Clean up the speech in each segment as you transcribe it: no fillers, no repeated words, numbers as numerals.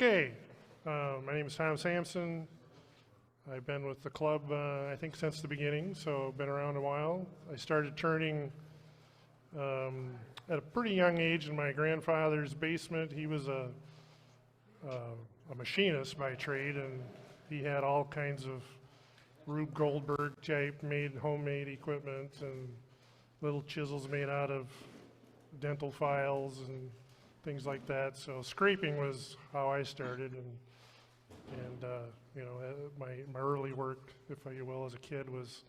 Okay, my name is Sampson. I've been with the club, I think, since the beginning, so been around a while. I started turning at a pretty young age in my grandfather's basement. He was a machinist by trade, and he had all kinds of Rube Goldberg type homemade equipment and little chisels made out of dental files and things like that. So scraping was how I started, and you know, my early work, if you will, as a kid was,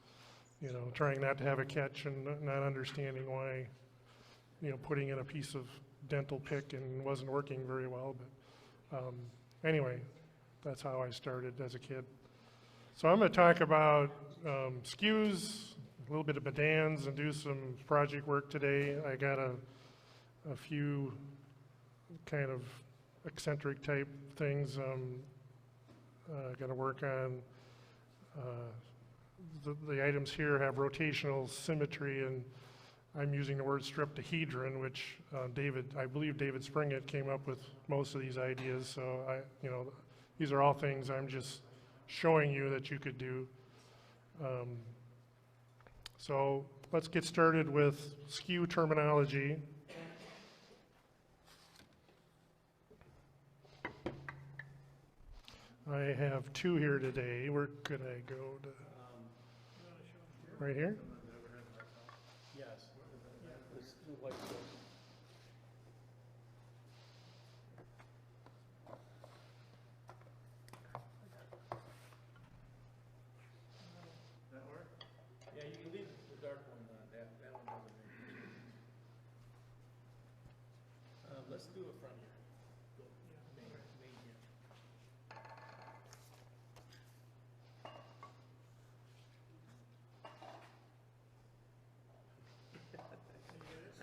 you know, trying not to have a catch and not understanding why, you know, putting in a piece of dental pick and wasn't working very well. But anyway, that's how I started as a kid. So I'm going to talk about skews, a little bit of badans, and do some project work today. I got a few kind of eccentric type things got to work on. The items here have rotational symmetry, and I'm using the word streptahedron, which I believe David Springett came up with most of these ideas. So you know, these are all things I'm just showing you that you could do. So let's get started with skew terminology. I have two here today. Where could I go to? Right here? Yes. This white book. That work? Yeah, you can leave the dark one. That one doesn't make it. Let's do it from here. Main here.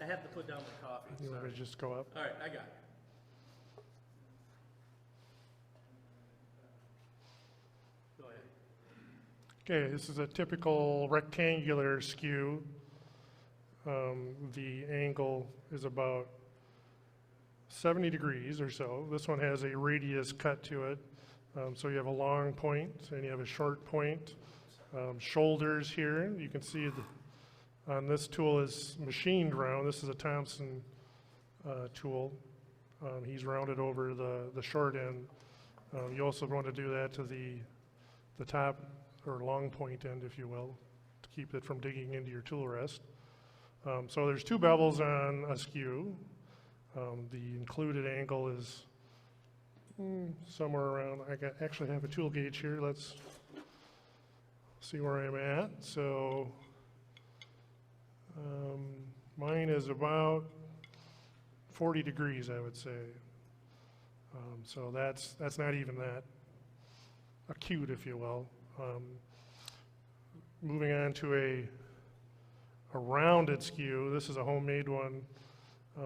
I have to put down my coffee. You want me to just go up? All right, I got it. Go ahead. Okay, this is a typical rectangular skew. The angle is about 70 degrees or so. This one has a radius cut to it. So you have a long point and you have a short point. Shoulders here, you can see on this tool is machined round. This is a Thompson tool. He's rounded over the short end. You also want to do that to the top or long point end, if you will, to keep it from digging into your tool rest. So there's two bevels on a skew. The included angle is somewhere around, actually have a tool gauge here. Let's see where I'm at. So mine is about 40 degrees, I would say. So that's not even that acute, if you will. Moving on to a rounded skew. This is a homemade one.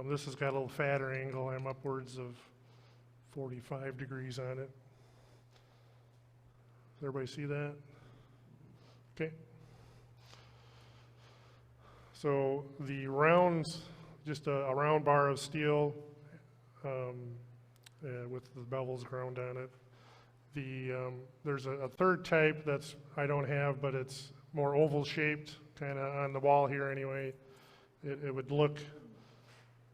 This has got a little fatter angle. I'm upwards of 45 degrees on it. Does everybody see that? Okay. So the rounds, just a round bar of steel with the bevels ground on it. There's a third type that's I don't have, but it's more oval shaped, kind of on the wall here anyway. It would look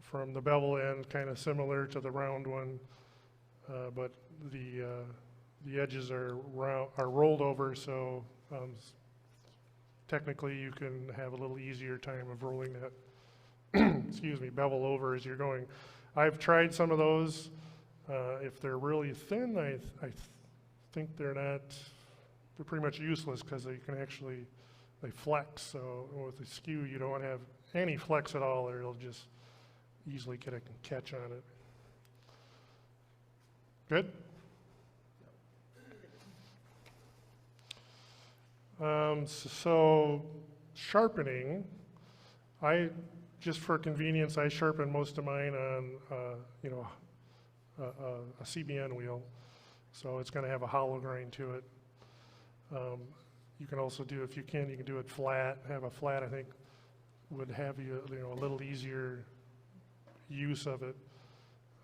from the bevel end kind of similar to the round one, but the edges are rolled over, so technically you can have a little easier time of rolling that excuse me, bevel over as you're going. I've tried some of those. If they're really thin, I think they're pretty much useless because they flex. So with the skew, you don't have any flex at all, or it'll just easily get a catch on it. Good? So sharpening, just for convenience, I sharpen most of mine on, you know, a CBN wheel. So it's going to have a hollow grind to it. You can also do, if you can do it flat. Have a flat, I think, would have you know, a little easier use of it.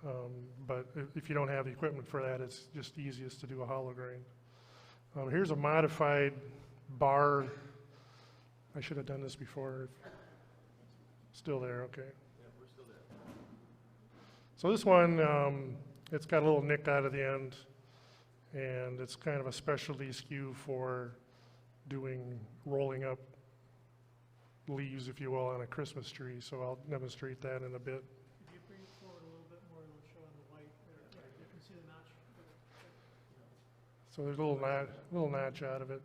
But if you don't have the equipment for that, it's just easiest to do a hollow grind. Here's a modified bar. I should have done this before. Still there, okay. Yeah, we're still there. So this one, it's got a little nick out of the end, and it's kind of a specialty skew for doing rolling up leaves, if you will, on a Christmas tree. So I'll demonstrate that in a bit. If you bring it forward a little bit more, it'll show on the white there. You can see the notch. So there's a little notch out of it.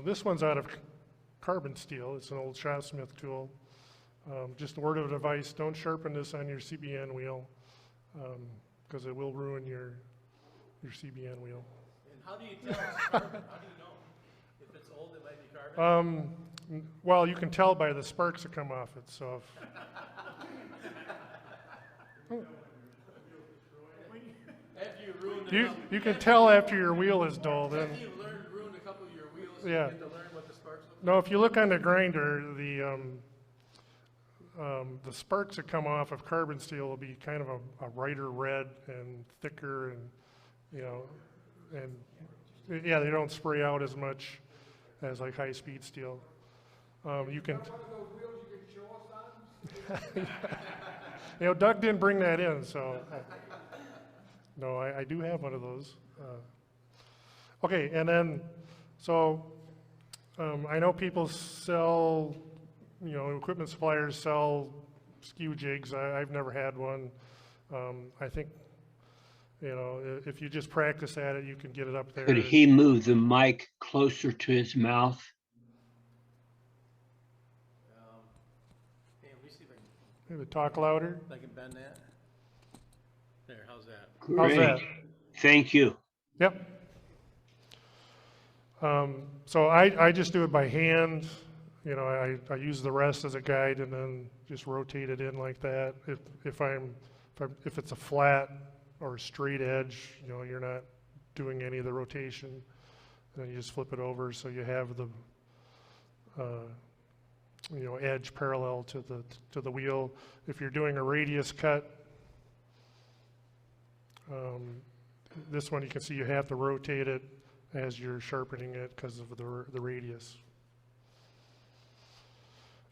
This one's out of carbon steel. It's an old shopsmith tool. Just a word of advice, don't sharpen this on your CBN wheel, because it will ruin your CBN wheel. And how do you tell it's carbon? How do you know? If it's old, it might be carbon? Well, you can tell by the sparks that come off it, so. After you ruined the You can tell after your wheel is dull, then. After you've ruined a couple of your wheels, Yeah. you get to learn what the sparks look like? No, if you look on the grinder, the sparks that come off of carbon steel will be kind of a brighter red and thicker, and, you know, and, yeah, they don't spray out as much as like high-speed steel. You can. One of those wheels you can show us on? You know, Doug didn't bring that in, so. No, I do have one of those. Okay, and then, so I know people sell, you know, equipment suppliers sell skew jigs. I've never had one. I think, you know, if you just practice at it, you can get it up there. Could he move the mic closer to his mouth? Hey, let me see if I can, Maybe talk louder. bend that. There, how's that? How's that? Great. Thank you. Yep. So I just do it by hand. You know, I use the rest as a guide and then just rotate it in like that. If it's a flat or straight edge, you know, you're not doing any of the rotation. And then you just flip it over so you have the you know, edge parallel to the wheel. If you're doing a radius cut, this one you can see you have to rotate it as you're sharpening it because of the radius.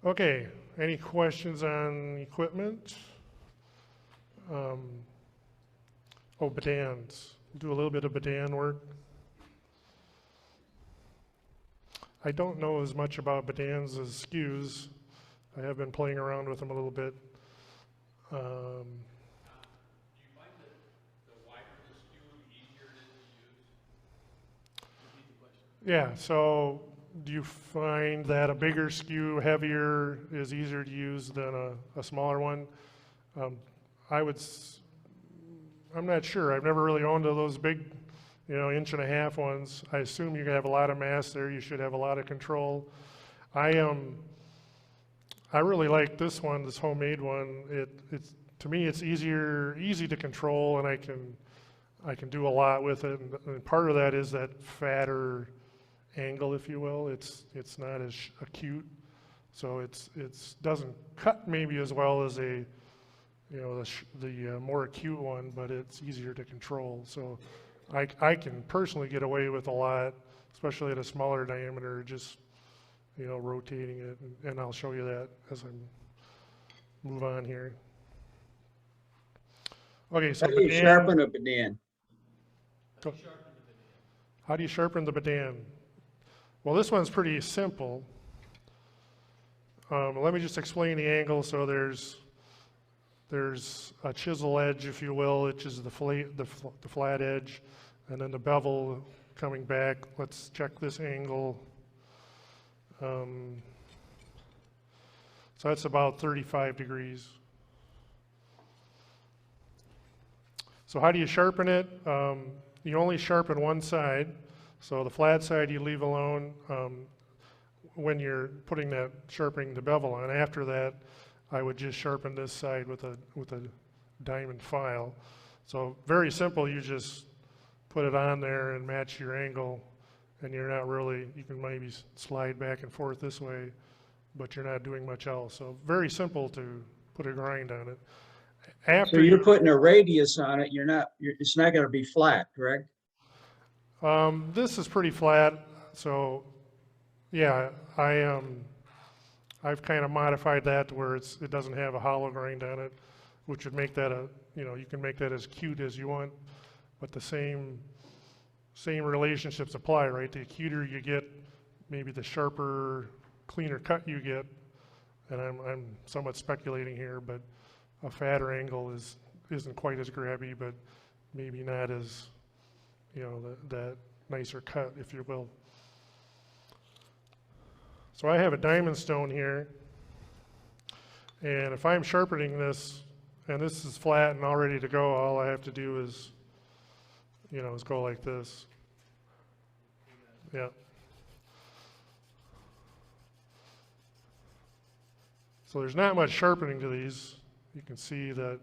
Okay, any questions on equipment? Oh, badans. Do a little bit of badan work. I don't know as much about badans as skews. I have been playing around with them a little bit. Do you find that the wider the skew, easier it is to use? Yeah, so do you find that a bigger skew, heavier, is easier to use than a smaller one? I'm not sure. I've never really owned those big, you know, 1.5-inch ones. I assume you have a lot of mass there. You should have a lot of control. I really like this one, this homemade one. It's to me, it's easy to control, and I can do a lot with it. And part of that is that fatter angle, if you will. It's not as acute, so it's doesn't cut maybe as well as a, you know, the more acute one, but it's easier to control. So I can personally get away with a lot, especially at a smaller diameter, just, you know, rotating it, and I'll show you that as I move on here. Okay, so How do you badan. sharpen a badan? How do you sharpen the badan? Well, this one's pretty simple. Let me just explain the angle. So there's a chisel edge, if you will, which is the flat edge, and then the bevel coming back. Let's check this angle. So that's about 35 degrees. So how do you sharpen it? You only sharpen one side. So the flat side you leave alone when you're sharpening the bevel on. After that, I would just sharpen this side with a diamond file. So very simple. You just put it on there and match your angle, and you're not really, you can maybe slide back and forth this way, but you're not doing much else. So very simple to put a grind on it. So After you're you, putting a radius on it, it's not gonna be flat, correct? this is pretty flat, so yeah, I've kind of modified that to where it doesn't have a hollow grind on it, which would make that you can make that as cute as you want, but the same relationships apply, right? The cuter you get, maybe the sharper, cleaner cut you get, and I'm somewhat speculating here, but a fatter angle isn't quite as grabby, but maybe not as, that nicer cut, if you will. So I have a diamond stone here, and if I'm sharpening this, and this is flat and all ready to go, all I have to do is, is go like this. Yeah. So there's not much sharpening to these. You can see that,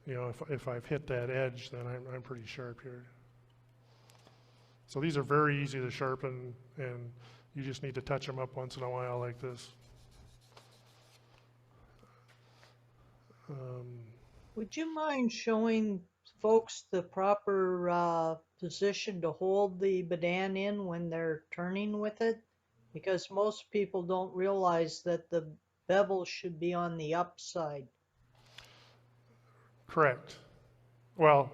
if I've hit that edge, then I'm pretty sharp here. So these are very easy to sharpen, and you just need to touch them up once in a while like this. Would you mind showing folks the proper position to hold the badan in when they're turning with it? Because most people don't realize that the bevel should be on the upside. Correct. Well,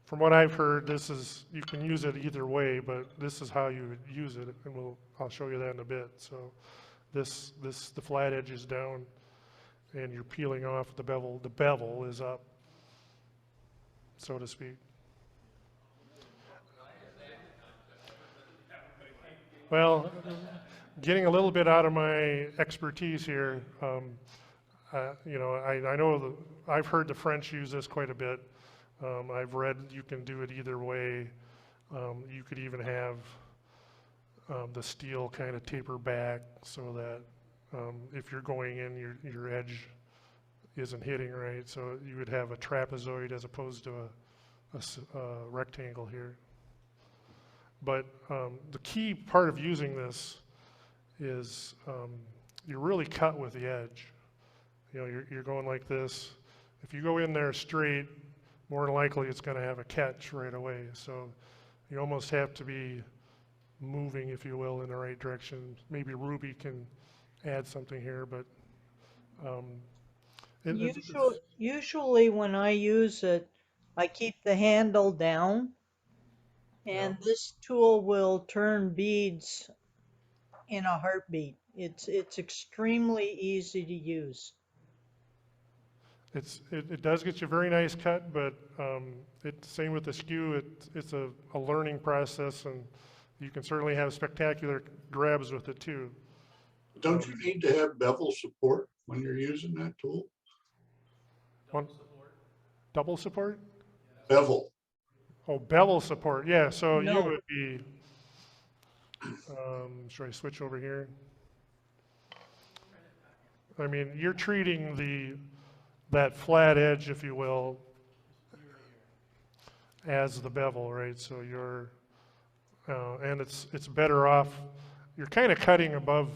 from what I've heard, you can use it either way, but this is how you would use it, and I'll show you that in a bit. So the flat edge is down, and you're peeling off the bevel. The bevel is up, so to speak. Well, getting a little bit out of my expertise here, I know I've heard the French use this quite a bit. I've read you can do it either way. You could even have the steel kind of taper back so that if you're going in, your edge isn't hitting right. So you would have a trapezoid as opposed to a rectangle here. But the key part of using this is you really cut with the edge. You're going like this. If you go in there straight, more than likely it's going to have a catch right away. So you almost have to be moving, if you will, in the right direction. Maybe Ruby can add something here, but Usually when I use it, I keep the handle down, and this tool will turn beads in a heartbeat. It's extremely easy to use. It does get you a very nice cut, but it's same with the skew. It's a learning process, and you can certainly have spectacular grabs with it too. Don't you need to have bevel support when you're using that tool? Double support? Bevel. Oh, bevel support. Yeah. So you No. would be. Should I switch over here? I mean, you're treating that flat edge, if you will, as the bevel, right? So and it's better off. You're kind of cutting above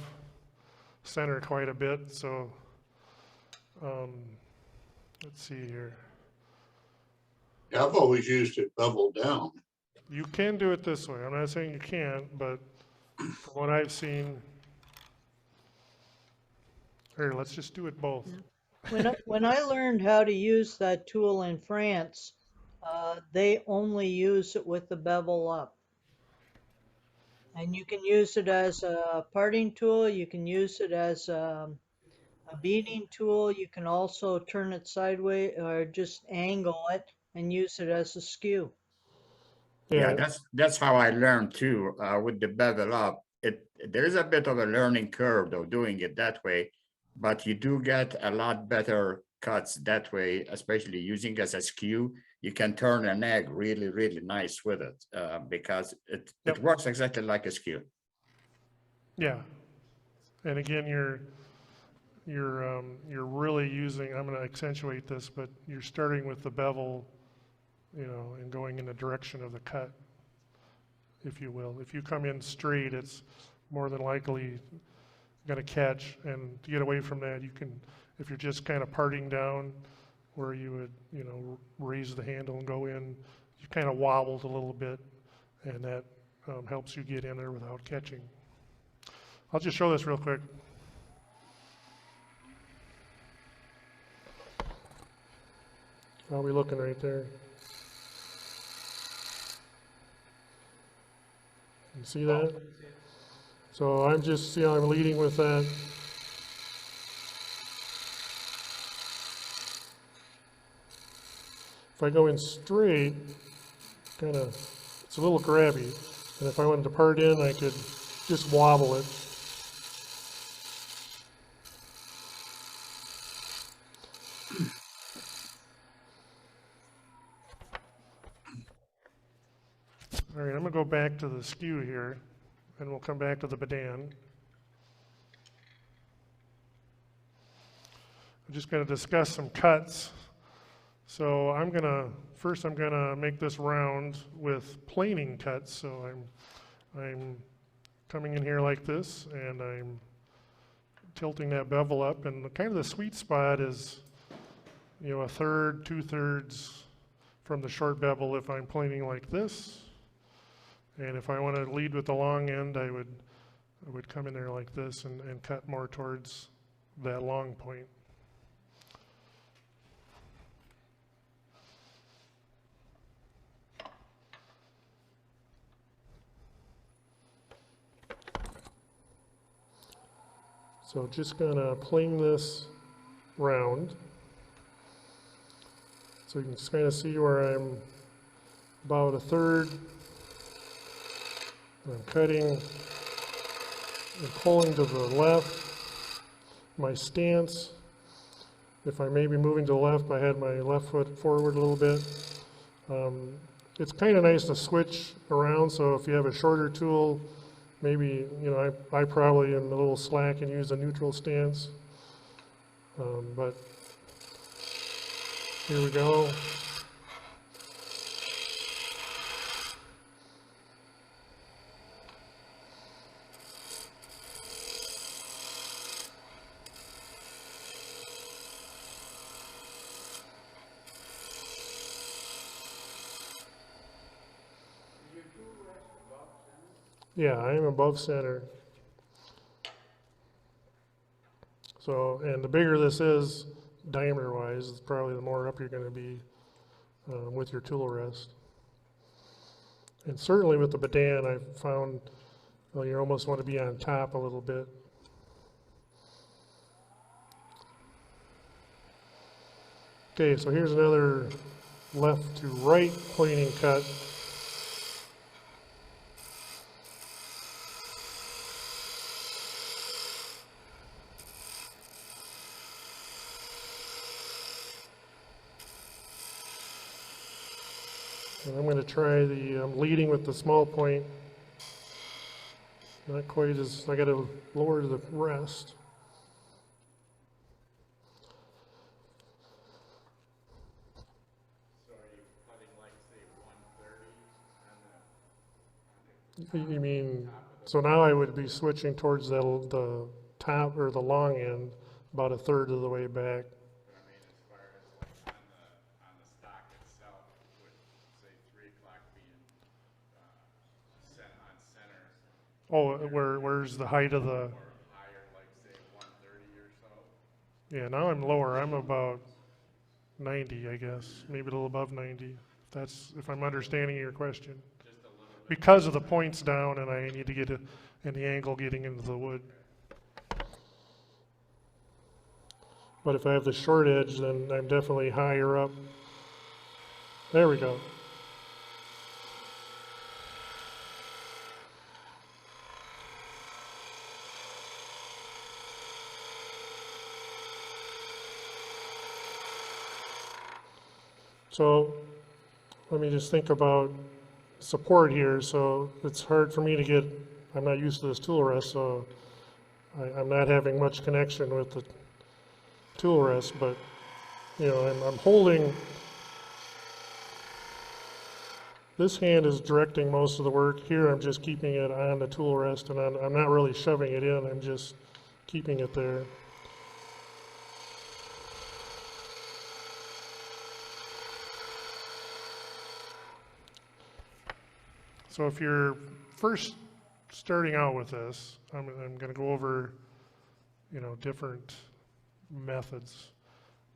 center quite a bit. So let's see here. Yeah, I've always used it bevel down. You can do it this way. I'm not saying you can't, but from what I've seen, here, let's just do it both. When I learned how to use that tool in France, they only use it with the bevel up. And you can use it as a parting tool. You can use it as a beading tool. You can also turn it sideways or just angle it and use it as a skew. Yeah, that's how I learned too, with the bevel up. There is a bit of a learning curve though doing it that way, but you do get a lot better cuts that way, especially using as a skew. You can turn an egg really, really nice with it because it works exactly like a skew. Yeah, and again, you're really using. I'm going to accentuate this, but you're starting with the bevel, and going in the direction of the cut, if you will. If you come in straight, it's more than likely going to catch, and to get away from that, you can If you're just kind of parting down where you would, you know, raise the handle and go in, you kind of wobbled a little bit, and that helps you get in there without catching. I'll just show this real quick. How are we looking right there? You see that? So I'm just, see how I'm leading with that. If I go in straight, kind of, it's a little grabby. And if I wanted to part in, I could just wobble it. All right, I'm gonna go back to the skew here, and we'll come back to the Badan. I'm just gonna discuss some cuts. So first I'm gonna make this round with planing cuts. So I'm coming in here like this, and I'm tilting that bevel up, and kind of the sweet spot is, you know, 1/3, 2/3 from the short bevel if I'm planing like this. And if I want to lead with the long end, I would come in there like this and cut more towards that long point. So just gonna plane this round. So you can just kind of see where I'm about 1/3. I'm cutting and pulling to the left. My stance, if I may be moving to the left, I had my left foot forward a little bit. It's kind of nice to switch around, so if you have a shorter tool, maybe, you know, I probably am a little slack and use a neutral stance. But here we go. Yeah, I am above center. So, and the bigger this is, diameter wise, it's probably the more up you're going to be with your tool rest. And certainly with the Badan, I've found, well, you almost want to be on top a little bit. Okay, so here's another left to right planing cut. And I'm going to try I'm leading with the small point. Not quite as, I got to lower the rest. So are you cutting like, say, 1/30 on the You mean, so now I would be switching towards the top or the long end, about 1/3 of the way back. I mean, as far as like on the stock itself, with say 3 o'clock being set on center, Oh, where's the height of the, or higher, like say 1:30 or so. yeah, now I'm lower. I'm about 90, I guess, maybe a little above 90. If I'm understanding your question. Just a little bit. Because of the points down, and I need to get in the angle getting into the wood. But if I have the short edge, then I'm definitely higher up. There we go. So let me just think about support here. So it's hard for me to get, I'm not used to this tool rest, so I'm not having much connection with the tool rest, but you know, I'm holding, this hand is directing most of the work. Here I'm just keeping it on the tool rest, and I'm not really shoving it in, I'm just keeping it there. So if you're first starting out with this, I'm going to go over, different methods.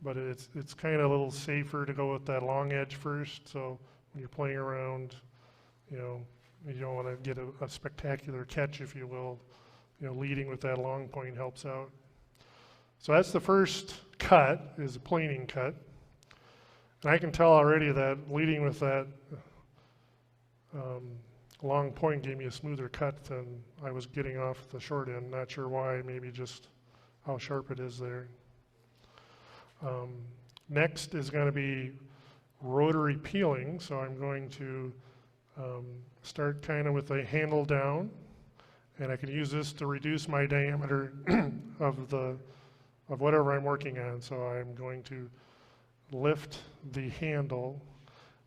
But it's kind of a little safer to go with that long edge first. So when you're playing around, you don't want to get a spectacular catch, if you will. Leading with that long point helps out. So that's the first cut, is a planing cut. And I can tell already that leading with that long point gave me a smoother cut than I was getting off the short end. Not sure why, maybe just how sharp it is there. Next is going to be rotary peeling. So I'm going to start kind of with the handle down, and I can use this to reduce my diameter of whatever I'm working on. So I'm going to lift the handle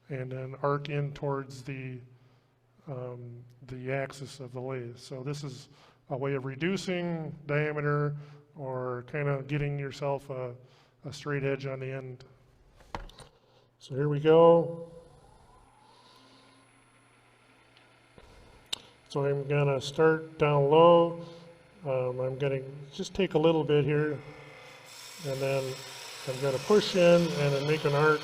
and then arc in towards the axis of the lathe. So this is a way of reducing diameter or kind of getting yourself a straight edge on the end. So here we go. So I'm gonna start down low. I'm gonna just take a little bit here, and then I'm gonna push in and then make an arc.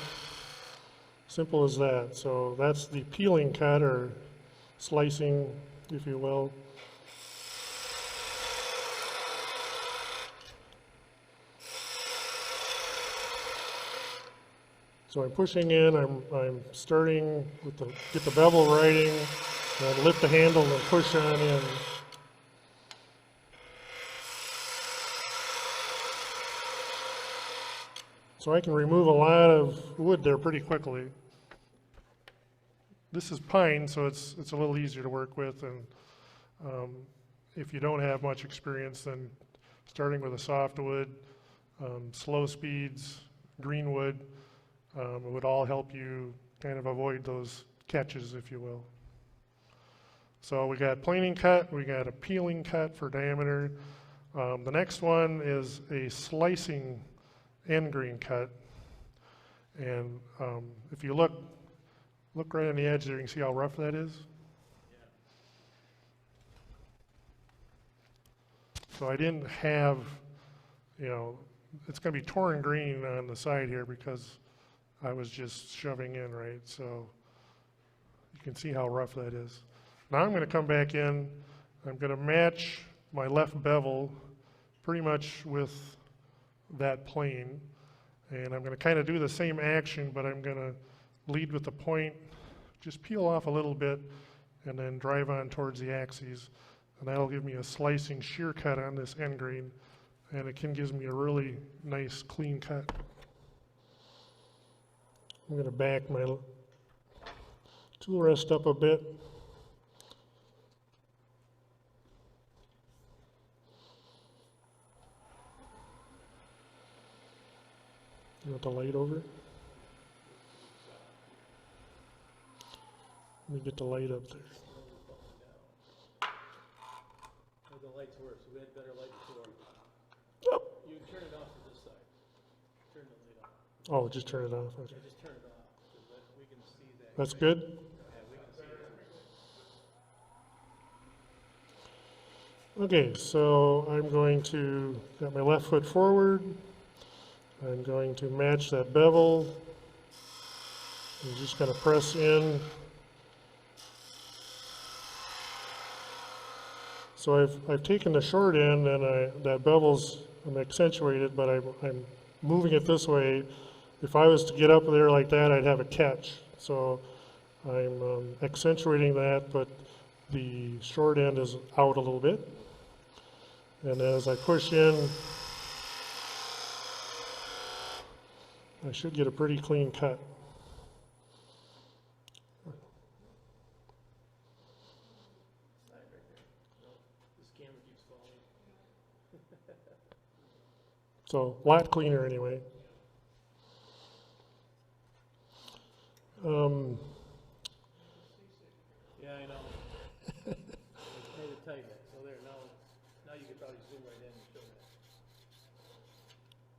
Simple as that. So that's the peeling cut, or slicing, if you will. So I'm pushing in, I'm starting with get the bevel riding, and lift the handle and push on in. So I can remove a lot of wood there pretty quickly. This is pine, so it's a little easier to work with, and if you don't have much experience, then starting with a softwood, slow speeds, green wood, it would all help you kind of avoid those catches, if you will. So we got planing cut, we got a peeling cut for diameter. The next one is a slicing end grain cut. And if you look right on the edge there, you can see how rough that is. So I didn't have, it's going to be torn green on the side here because I was just shoving in, right? So you can see how rough that is. Now I'm going to come back in. I'm going to match my left bevel pretty much with that plane. And I'm going to kind of do the same action, but I'm going to lead with the point, just peel off a little bit, and then drive on towards the axes. And that'll give me a slicing shear cut on this end grain, and it gives me a really nice clean cut. I'm going to back my tool rest up a bit. You want the light over it? Let me get the light up there. Oh, the light's worse, we had better light before. Oh, You turn it off to this side. Turn the light off. oh, just turn it off. Okay. Yeah, just turn it off, so that we can see that. That's good? Yeah, we can see it. Okay, so I'm going to get my left foot forward. I'm going to match that bevel. I'm just going to press in. So I've taken the short end, and that bevel's accentuated, but I'm moving it this way. If I was to get up there like that, I'd have a catch. So I'm accentuating that, but the short end is out a little bit. And as I push in, I should get a pretty clean cut. This camera keeps falling. So a lot cleaner anyway. Yeah, I know. It's made it tight, so there, now you can probably zoom right in and show that.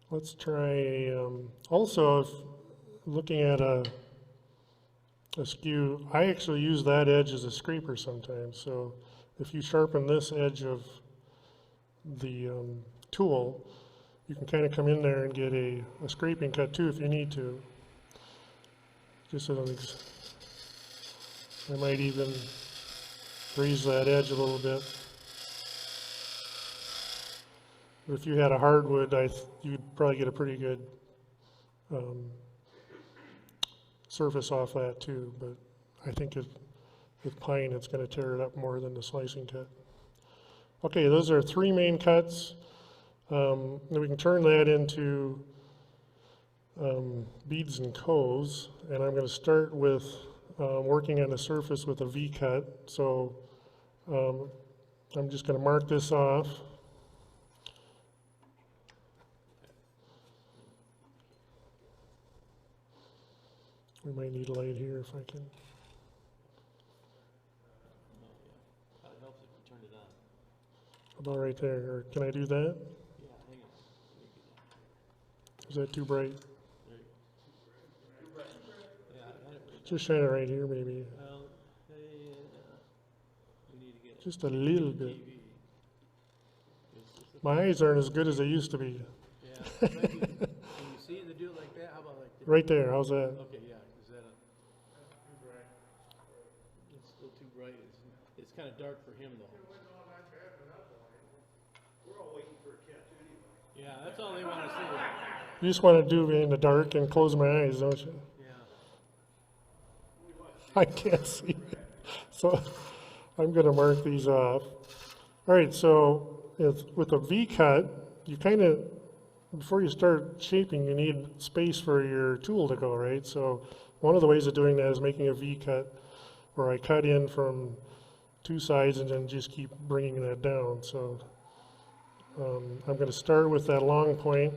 Let's try, also if looking at a skew. I actually use that edge as a scraper sometimes. So if you sharpen this edge of the tool, you can kind of come in there and get a scraping cut too if you need to. Just as an I might even raise that edge a little bit. But if you had a hardwood, you'd probably get a pretty good surface off that too. But I think with pine, it's going to tear it up more than the slicing cut. Okay, those are 3 main cuts. Then we can turn that into beads and coves, and I'm going to start with working on the surface with a V-cut. So I'm just going to mark this off. We might need light here if I can. It helps if you turn it on. About right there, or can I do that? Yeah, hang on. Is that too bright? There you go. Yeah, I had it right Just shine it right here, maybe. Well, we need to get Just a little bit. TV. My eyes aren't as good as they used to be. Yeah, maybe, can you see it to do it like that? How about like this? Right there, how's that? Okay, yeah, is that it's still too bright. It's kind of dark for him though. Yeah, that's all they want to see. You just want to do it in the dark and close my eyes, don't you? Yeah. I can't see. So I'm going to mark these off. All right, so with a V-cut, you kind of, before you start shaping, you need space for your tool to go, right? So one of the ways of doing that is making a V-cut where I cut in from 2 sides and then just keep bringing that down. So I'm going to start with that long point.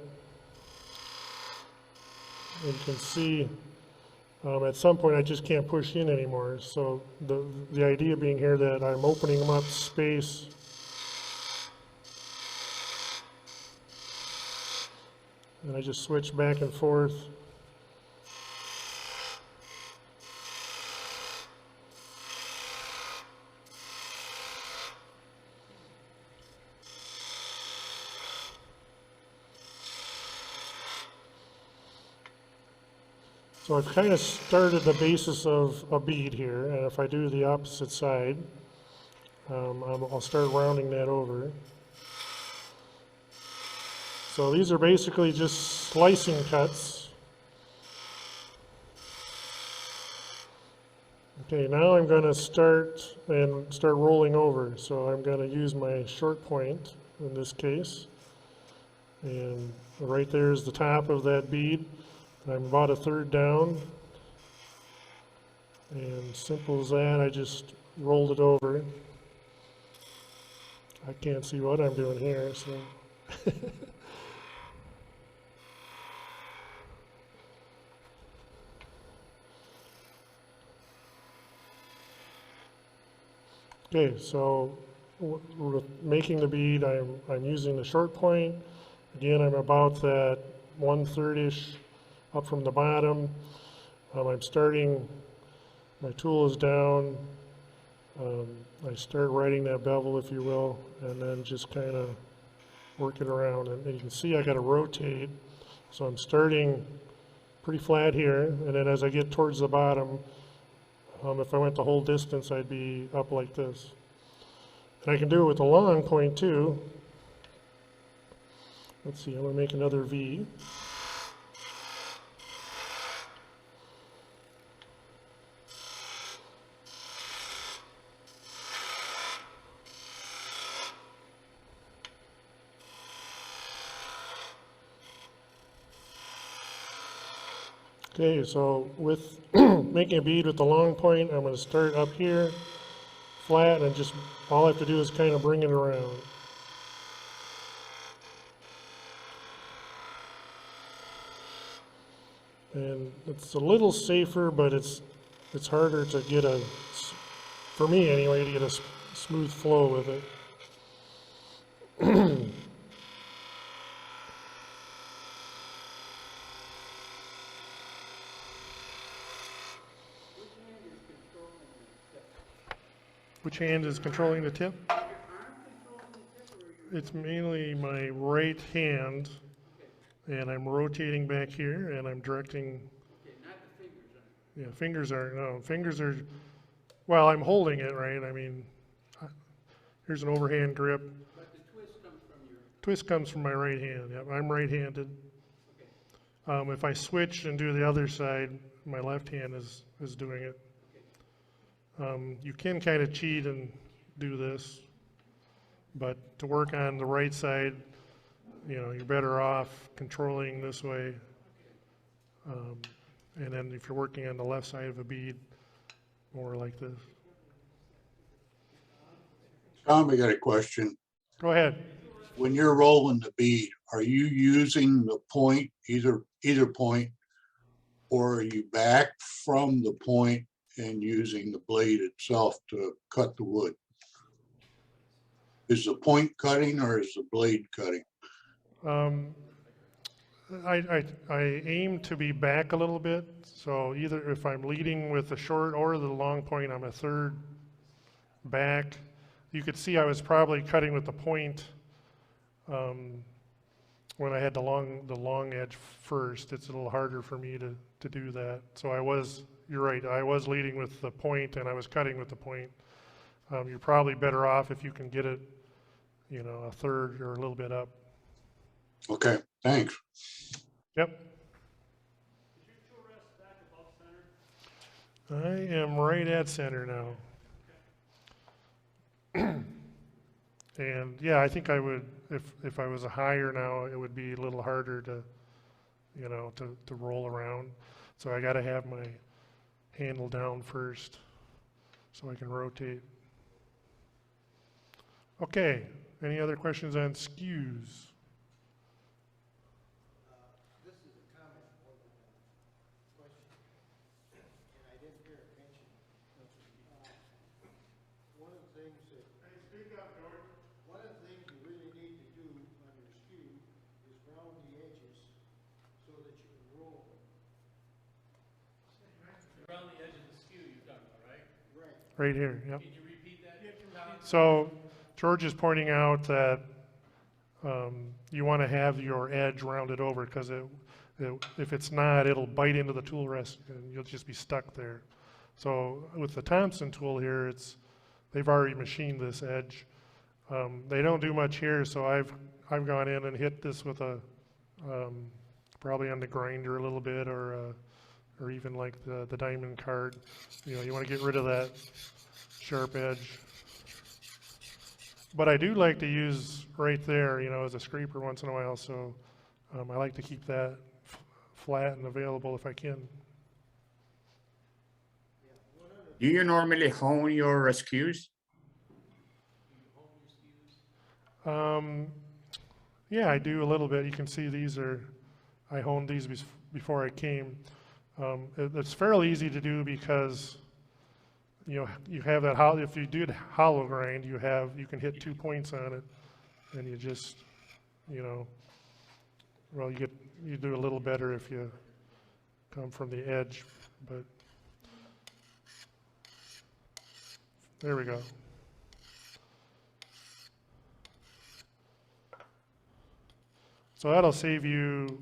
And you can see at some point I just can't push in anymore. So the idea being here that I'm opening up space and I just switch back and forth. So I've kind of started the basis of a bead here, and if I do the opposite side, I'll start rounding that over. So these are basically just slicing cuts. Okay, now I'm going to start rolling over. So I'm going to use my short point in this case, and right there is the top of that bead. I'm about 1/3 down, and simple as that, I just rolled it over. I can't see what I'm doing here, so. Okay, so with making the bead, I'm using the short point. Again, I'm about that 1/3-ish up from the bottom. I'm starting, my tool is down. I start writing that bevel, if you will, and then just kind of work it around. And you can see I got to rotate. So I'm starting pretty flat here, and then as I get towards the bottom, if I went the whole distance, I'd be up like this. And I can do it with a long point too. Let's see, I'm going to make another V. Okay, so with making a bead with the long point, I'm going to start up here, flat, and just all I have to do is kind of bring it around. And it's a little safer, but it's harder to get for me anyway, to get a smooth flow with it. Which hand is controlling the tip? It's mainly my right hand, and I'm rotating back here, and I'm directing. Okay, not the fingers, Yeah, fingers are, no, fingers are, well, I'm holding it, right? I mean, here's an overhand grip. but the twist comes from your, Twist comes from my right hand. Yep, I'm right-handed. okay. If I switch and do the other side, my left hand is doing it. You can kind of cheat and do this, but to work on the right side, you know, you're better off controlling this way. And then if you're working on the left side of a bead, more like this. Tom, I got a question. Go ahead. When you're rolling the bead, are you using the point, either point, or are you back from the point and using the blade itself to cut the wood? Is the point cutting or is the blade cutting? I aim to be back a little bit, so either if I'm leading with the short or the long point, I'm a third back. You could see I was probably cutting with the point when I had the long edge first. It's a little harder for me to do that. So you're right, I was leading with the point and I was cutting with the point. You're probably better off if you can get it, you know, a third or a little bit up. Okay, thanks. Yep. I am right at center now. And yeah, I think I would, if I was a higher now, it would be a little harder to, you know, to roll around. So I gotta have my handle down first so I can rotate. Okay, any other questions on skews? This is a comment more than a question, and I didn't hear it mentioned. One of the things that. One of the things you really need to do on your skew is round the edges so that you can roll them. Around the edge of the skew you're talking about, right? Right. Right here, yep. Can you repeat that? So George is pointing out that you want to have your edge rounded over because if it's not, it'll bite into the tool rest and you'll just be stuck there. So with the Thompson tool here, they've already machined this edge. They don't do much here, so I've gone in and hit this with a probably on the grinder a little bit, or even like the diamond card. You know, you want to get rid of that sharp edge. But I do like to use right there, you know, as a scraper once in a while. So I like to keep that flat and available if I can. Do you normally hone your skews? Yeah, I do a little bit. You can see I honed these before I came. It's fairly easy to do because, you know, you have that if you do hollow grind, you can hit 2 points on it, and you just, you know, well, you do a little better if you come from the edge, but there we go. So that'll save you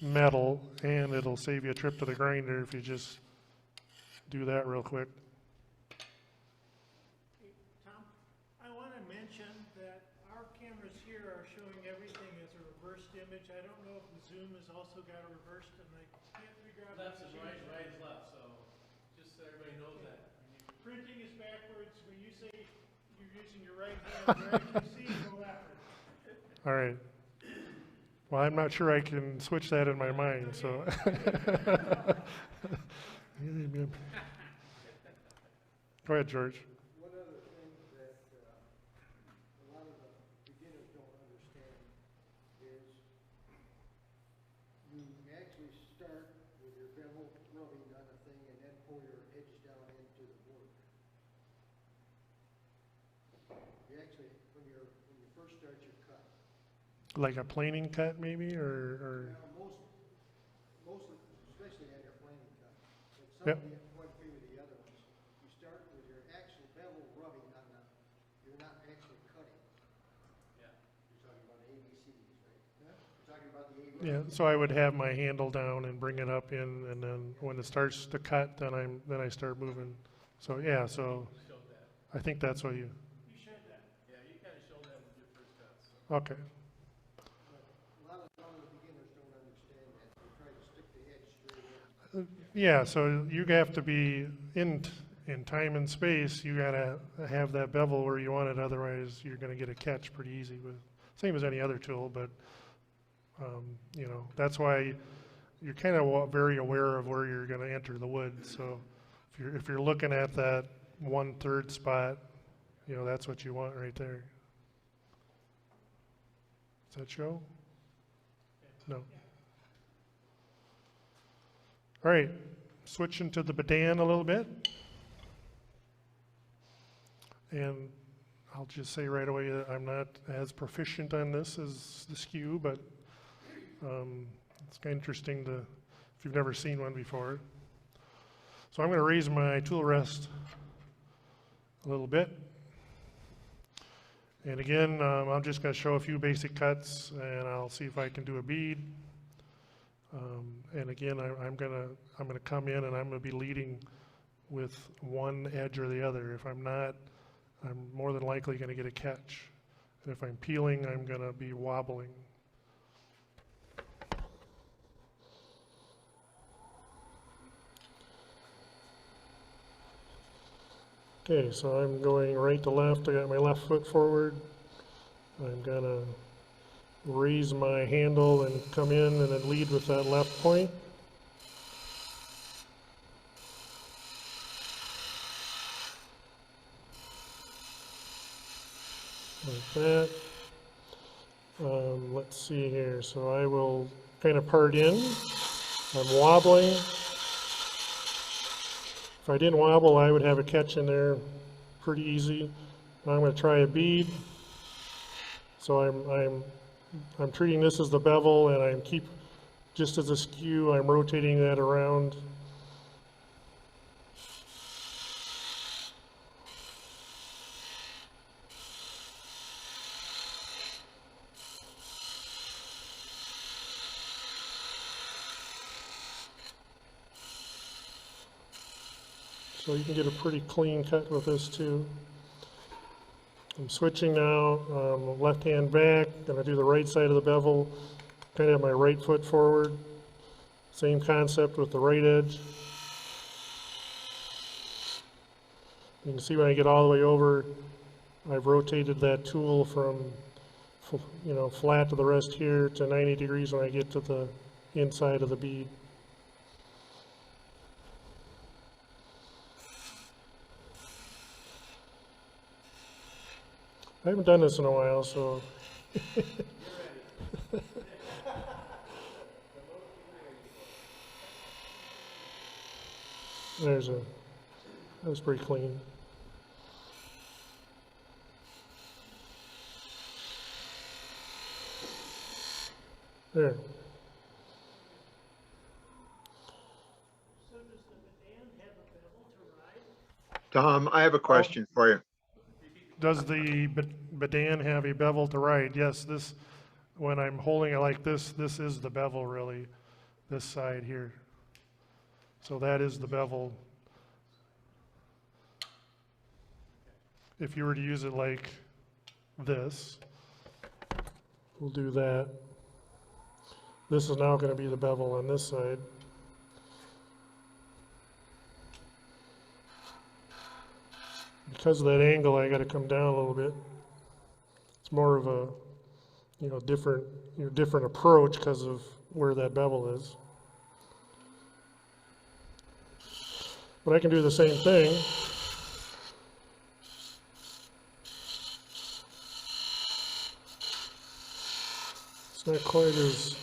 metal, and it'll save you a trip to the grinder if you just do that real quick. Tom, I want to mention that our cameras here are showing everything as a reversed image. I don't know if the Zoom has also got a reversed, and I can't figure out. Left is right, right is left, so just so everybody knows that. Printing is backwards. When you say you're using your right hand, you're actually seeing the left. All right. Well, I'm not sure I can switch that in my mind, so. Go ahead, George. One other thing that a lot of the beginners don't understand is you actually start with your bevel rubbing on a thing and then pull your edge down into the wood. You actually, when you first start your cut. Like a planing cut, maybe, or Mostly, especially at your planing cut. But some Yep. of the one few of the other ones, you start with your actual bevel rubbing on Yeah, so I would have my handle down and bring it up in, and then when it starts to cut, then I start moving. So, yeah, so Showed that. I think that's what you, You showed that. Yeah, you kinda showed that with your first cuts. So. okay. A lot of the beginners don't understand that. They try to stick the edge straight in. Yeah, so you have to be in time and space, you gotta have that bevel where you want it, otherwise you're gonna get a catch pretty easy with, same as any other tool, but, you know, that's why you're kind of very aware of where you're gonna enter the wood, so if you're looking at that 1/3 spot, you know, that's what you want right there. Does that show? No. All right, switching to the Badan a little bit. And I'll just say right away that I'm not as proficient on this as the Skew, but it's kind of interesting to, if you've never seen one before. So I'm going to raise my tool rest a little bit. And again, I'm just going to show a few basic cuts, and I'll see if I can do a bead. And again, I'm gonna come in and I'm gonna be leading with one edge or the other. If I'm not, I'm more than likely gonna get a catch. And if I'm peeling, I'm gonna be wobbling. Okay, so I'm going right to left. I got my left foot forward. I'm gonna raise my handle and come in and then lead with that left point. Like that. Let's see here. So I will kind of part in. I'm wobbling. If I didn't wobble, I would have a catch in there pretty easy. I'm going to try a bead. So I'm treating this as the bevel, and I'm just as a skew, I'm rotating that around. So you can get a pretty clean cut with this too. I'm switching now, left hand back, gonna do the right side of the bevel, kind of have my right foot forward. Same concept with the right edge. You can see when I get all the way over, I've rotated that tool from, you know, flat to the rest here to 90 degrees when I get to the inside of the bead. I haven't done this in a while, so. That was pretty clean. There. So does the Badan have a bevel to ride? Tom, I have a question for you. Does the Badan have a bevel to ride? Yes, when I'm holding it like this is the bevel really, this side here. So that is the bevel. If you were to use it like this, we'll do that. This is now going to be the bevel on this side. Because of that angle, I got to come down a little bit. It's more of a, different approach because of where that bevel is. But I can do the same thing. It's not quite as,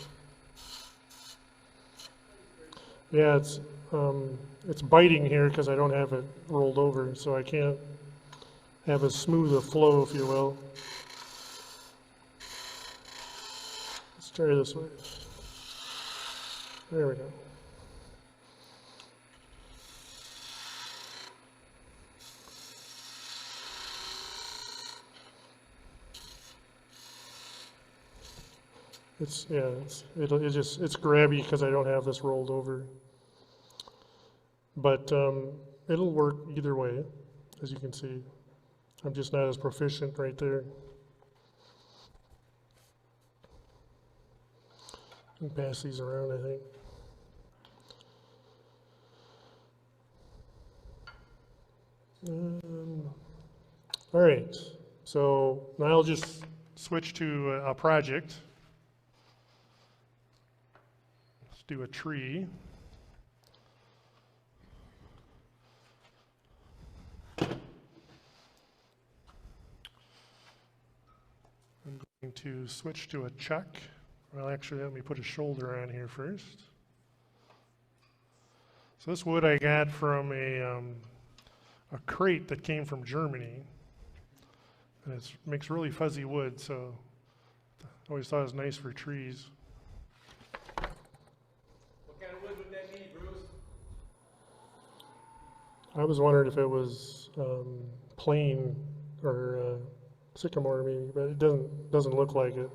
yeah, it's biting here because I don't have it rolled over, so I can't have as smooth a flow, if you will. Let's try this way. There we go. it's grabby because I don't have this rolled over. But it'll work either way, as you can see. I'm just not as proficient right there. I can pass these around, I think. All right, so now I'll just switch to a project. Let's do a tree. I'm going to switch to a chuck. Well, actually, let me put a shoulder on here first. So this wood I got from a crate that came from Germany. And it makes really fuzzy wood, so I always thought it was nice for trees. What kind of wood would that be, Bruce? I was wondering if it was plain or sycamore maybe, but it doesn't look like it.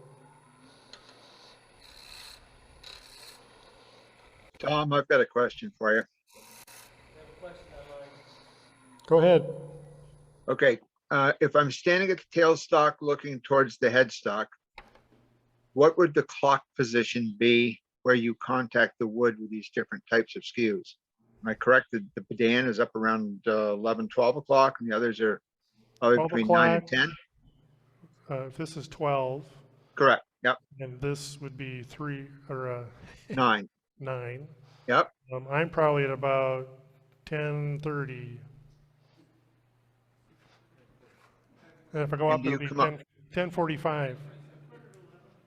Tom, I've got a question for you. I have a question online. Go ahead. Okay, if I'm standing at the tailstock looking towards the headstock, what would the clock position be where you contact the wood with these different types of skews? Am I correct that the Bedan is up around 11, 12 o'clock and the others are 12 between 9 and o'clock. 10? If this is 12, Correct, yep, and this would be 3 or 9, 9, yep. I'm probably at about 10:30. And if I go And up, do it'll you be come up, 10:45.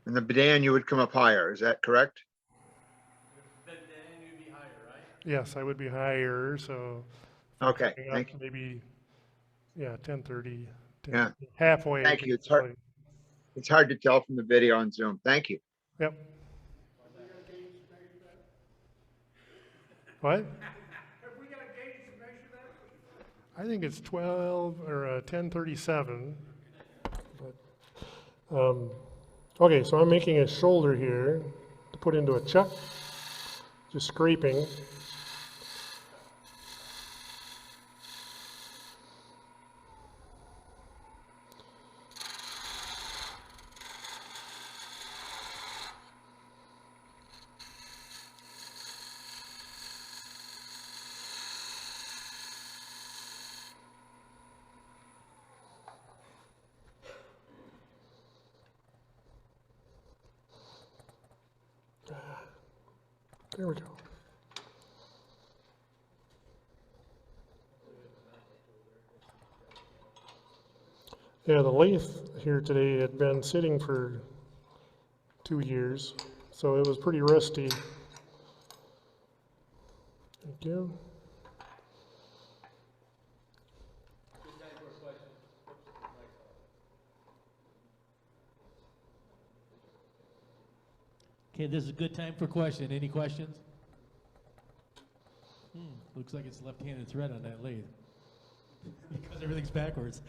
and the Bedan you would come up higher, is that correct? Then you'd be higher, right? Yes, I would be higher, so if I'm Okay, coming thank up, you. maybe, yeah, 10:30. Yeah. Halfway. Thank you. basically. It's hard to tell from the video on Zoom. Thank you. Yep. What? Have we got a gauge to measure that? I think it's 12 or 10:37. But, okay, so I'm making a shoulder here to put into a chuck, just scraping. There we go. Yeah, the lathe here today had been sitting for 2 years, so it was pretty rusty. Thank you. Okay, this is a good time for question. Any questions? Looks like it's left-handed thread on that lathe. Because everything's backwards.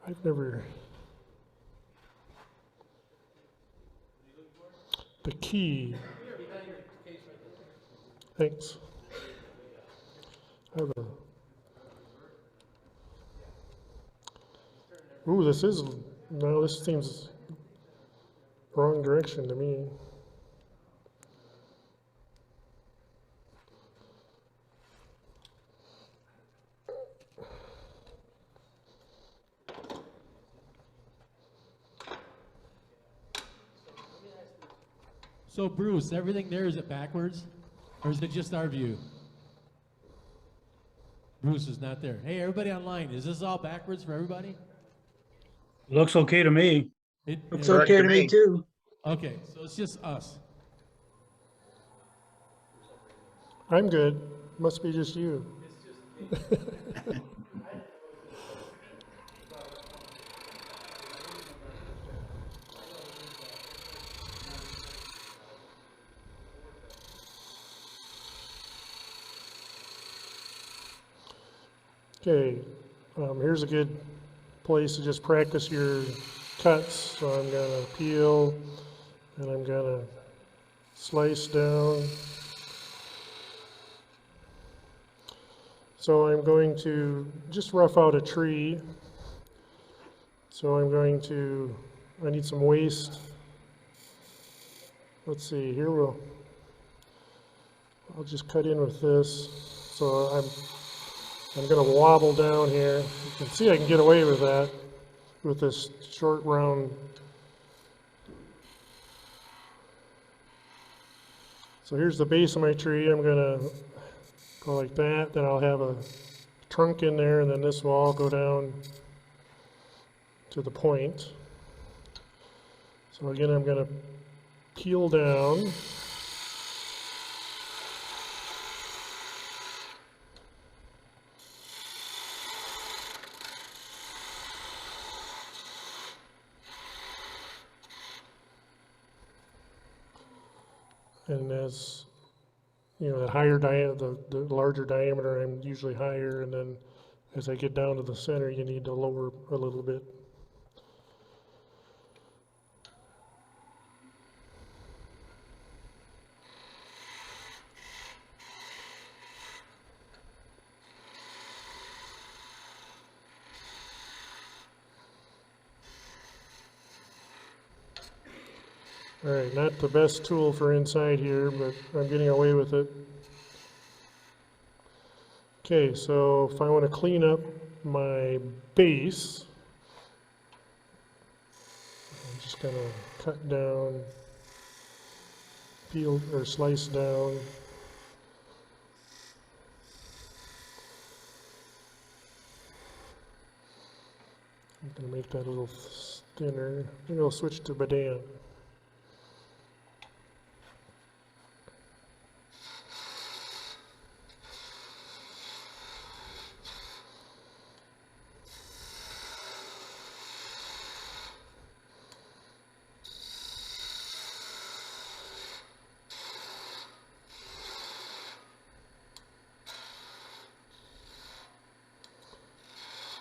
I've never. The key. Thanks. I have a. Ooh, this is. No, this seems wrong direction to me. So Bruce, everything there, is it backwards? Or is it just our view? Bruce is not there. Hey, everybody online, is this all backwards for everybody? Looks okay to me. It's okay to me too. Okay, so it's just us. I'm good. Must be just you. Okay, here's a good place to just practice your cuts. So I'm gonna peel and I'm gonna slice down. So I'm going to just rough out a tree. So I'm going to, I need some waste. Let's see, here I'll just cut in with this. So I'm gonna wobble down here. You can see I can get away with that with this short round. So here's the base of my tree. I'm gonna go like that. Then I'll have a trunk in there, and then this will all go down to the point. So again, I'm gonna peel down. And as you know, the larger diameter, I'm usually higher, and then as I get down to the center, you need to lower a little bit. All right, not the best tool for inside here, but I'm getting away with it. Okay, so if I want to clean up my base, I'm just going to cut down, peel or slice down. I'm going to make that a little thinner. Maybe I'll switch to Badan.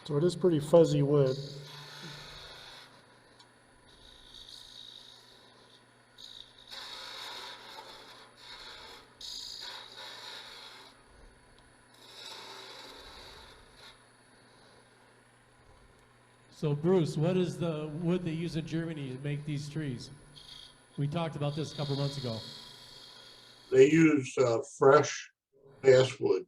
So it is pretty fuzzy wood. So Bruce, what is the wood they use in Germany to make these trees? We talked about this a couple months ago. They use fresh basswood.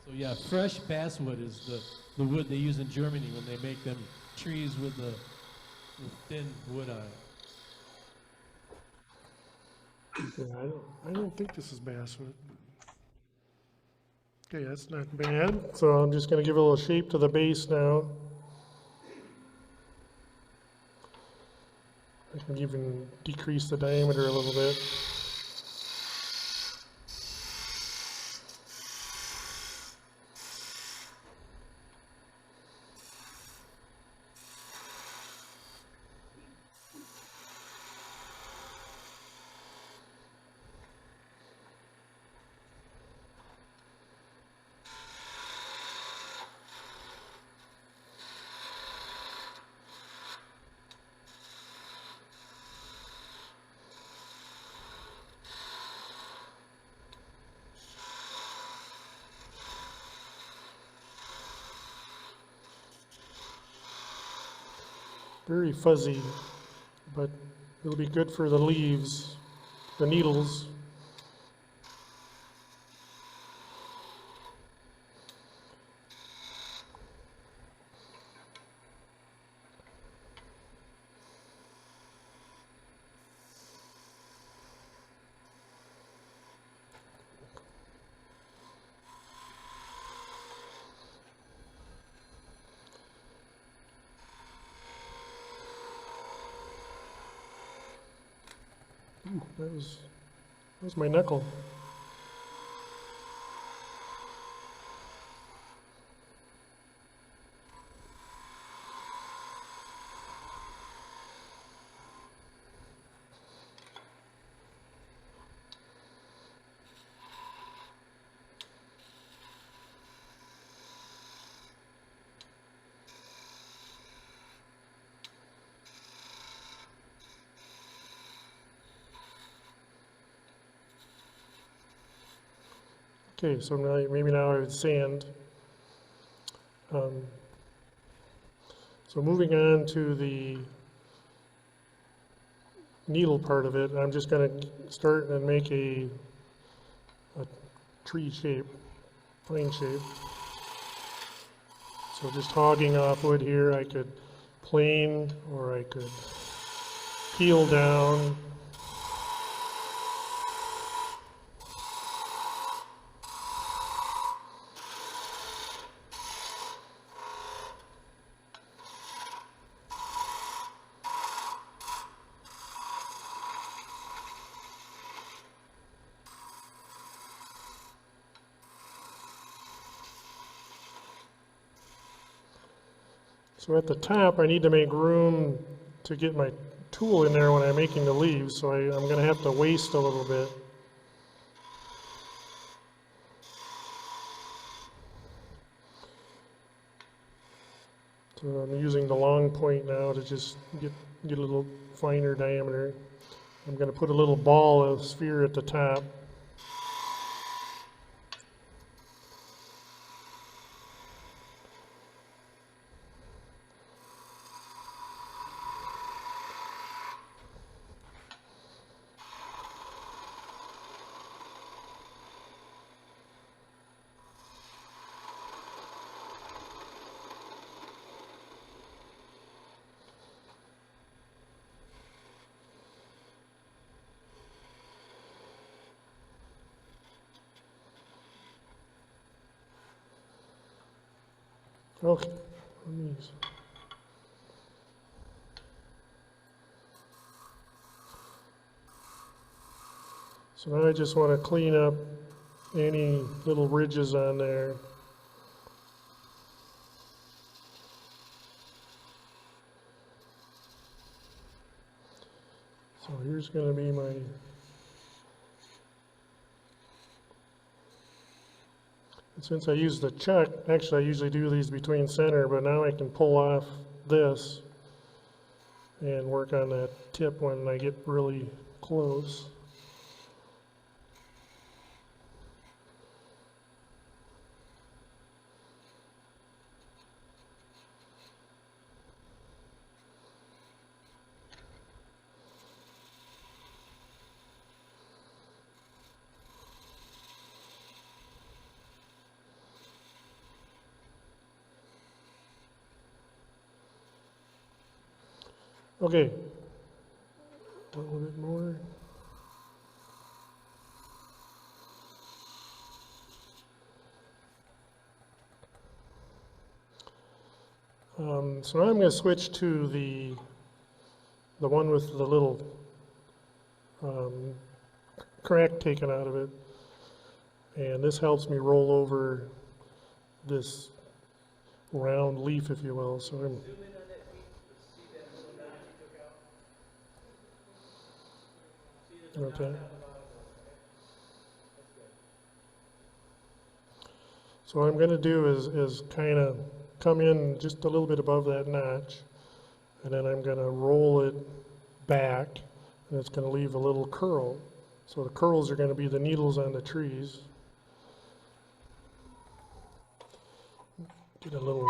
So yeah, fresh basswood is the wood they use in Germany when they make them trees with the thin wood on it. Yeah, I don't think this is basswood. Okay, that's not bad. So I'm just going to give it a little shape to the base now. I can even decrease the diameter a little bit. Very fuzzy, but it'll be good for the leaves, the needles. Ooh, that was my knuckle. Okay, so now, maybe now I would sand. So moving on to the needle part of it, I'm just going to start and make a tree shape, pine shape. So just hogging off wood here, I could plane or I could peel down. So at the top, I need to make room to get my tool in there when I'm making the leaves, so I'm going to have to waste a little bit. So I'm using the long point now to just get a little finer diameter. I'm going to put a little ball of sphere at the top. Okay, so now I just want to clean up any little ridges on there. So here's going to be my since I use the chuck, actually I usually do these between center, but now I can pull off this and work on that tip when I get really close. Okay, a little bit more. So now I'm going to switch to the one with the little crack taken out of it, and this helps me roll over this round leaf, if you will. So I'm okay. So what I'm going to do is kind of come in just a little bit above that notch, and then I'm going to roll it back, and it's going to leave a little curl. So the curls are going to be the needles on the trees. Get a little.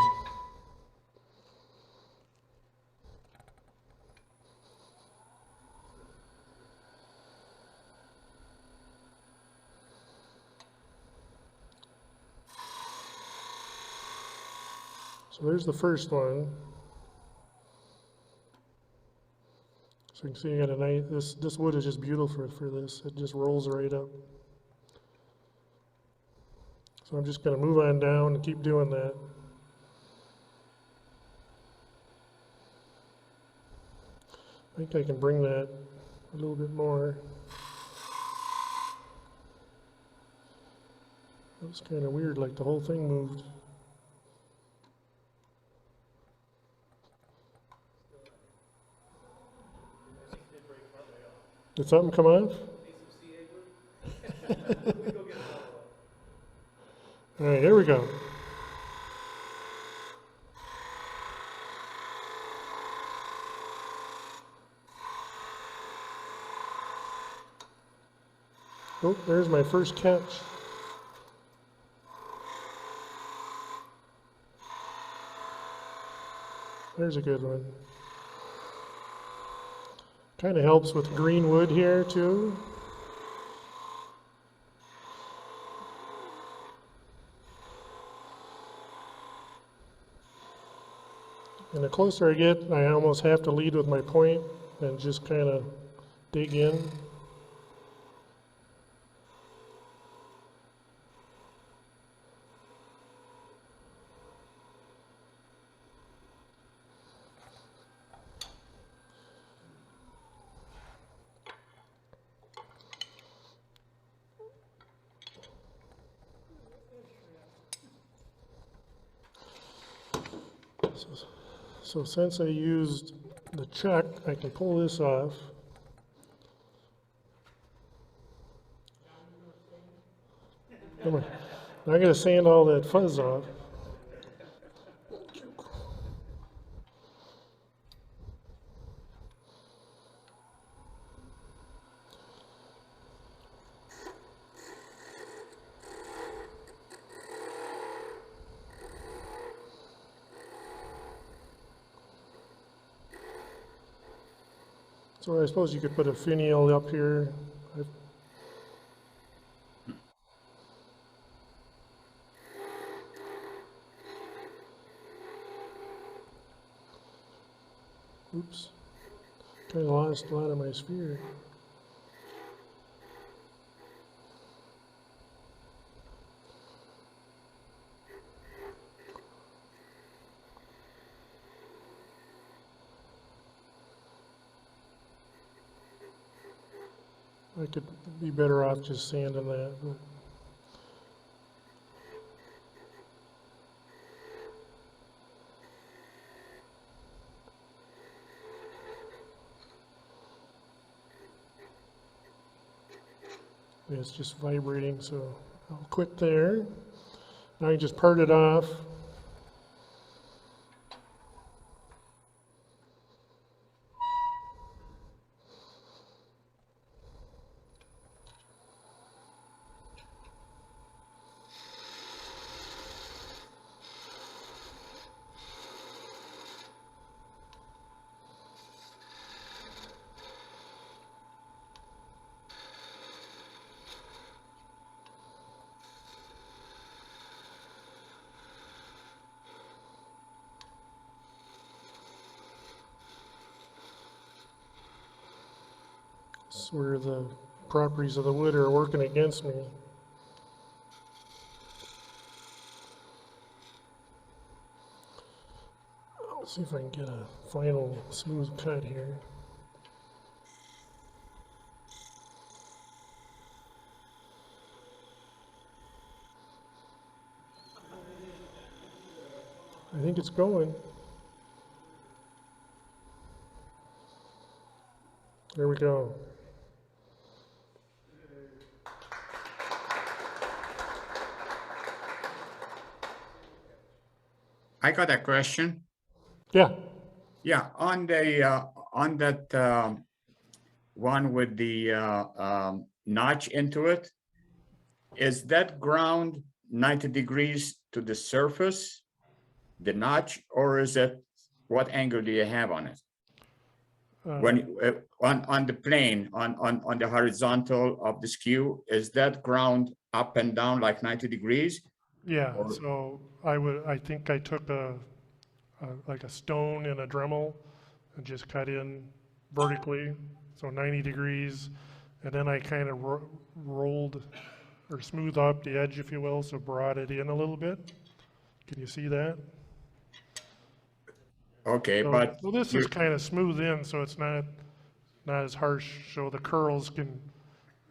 So there's the first one. So you can see you got a nice, this wood is just beautiful for this. It just rolls right up. So I'm just going to move on down and keep doing that. I think I can bring that a little bit more. That was kind of weird, like the whole thing moved. Did something come off? All right, here we go. Oh, there's my first catch. There's a good one. Kind of helps with green wood here too. And the closer I get, I almost have to lead with my point and just kind of dig in. So since I used the chuck, I can pull this off. I'm going to sand all that fuzz off. So I suppose you could put a finial up here. Oops, kind of lost a lot of my sphere. I could be better off just sanding that. But. It's just vibrating, so I'll quit there. Now I just part it off. It's where the properties of the wood are working against me. I'll see if I can get a final smooth cut here. I think it's going. There we go. I got a question. Yeah. Yeah, on the on that one with the notch into it, is that ground 90 degrees to the surface, the notch, or is it, what angle do you have on it? When on the plane, on the horizontal of the skew, is that ground up and down like 90 degrees? Yeah, so I think I took like a stone and a Dremel and just cut in vertically, so 90 degrees, and then I kind of rolled or smoothed up the edge, if you will, so brought it in a little bit. Can you see that? Okay, but so this is kind of smooth in, so it's not as harsh, so the curls can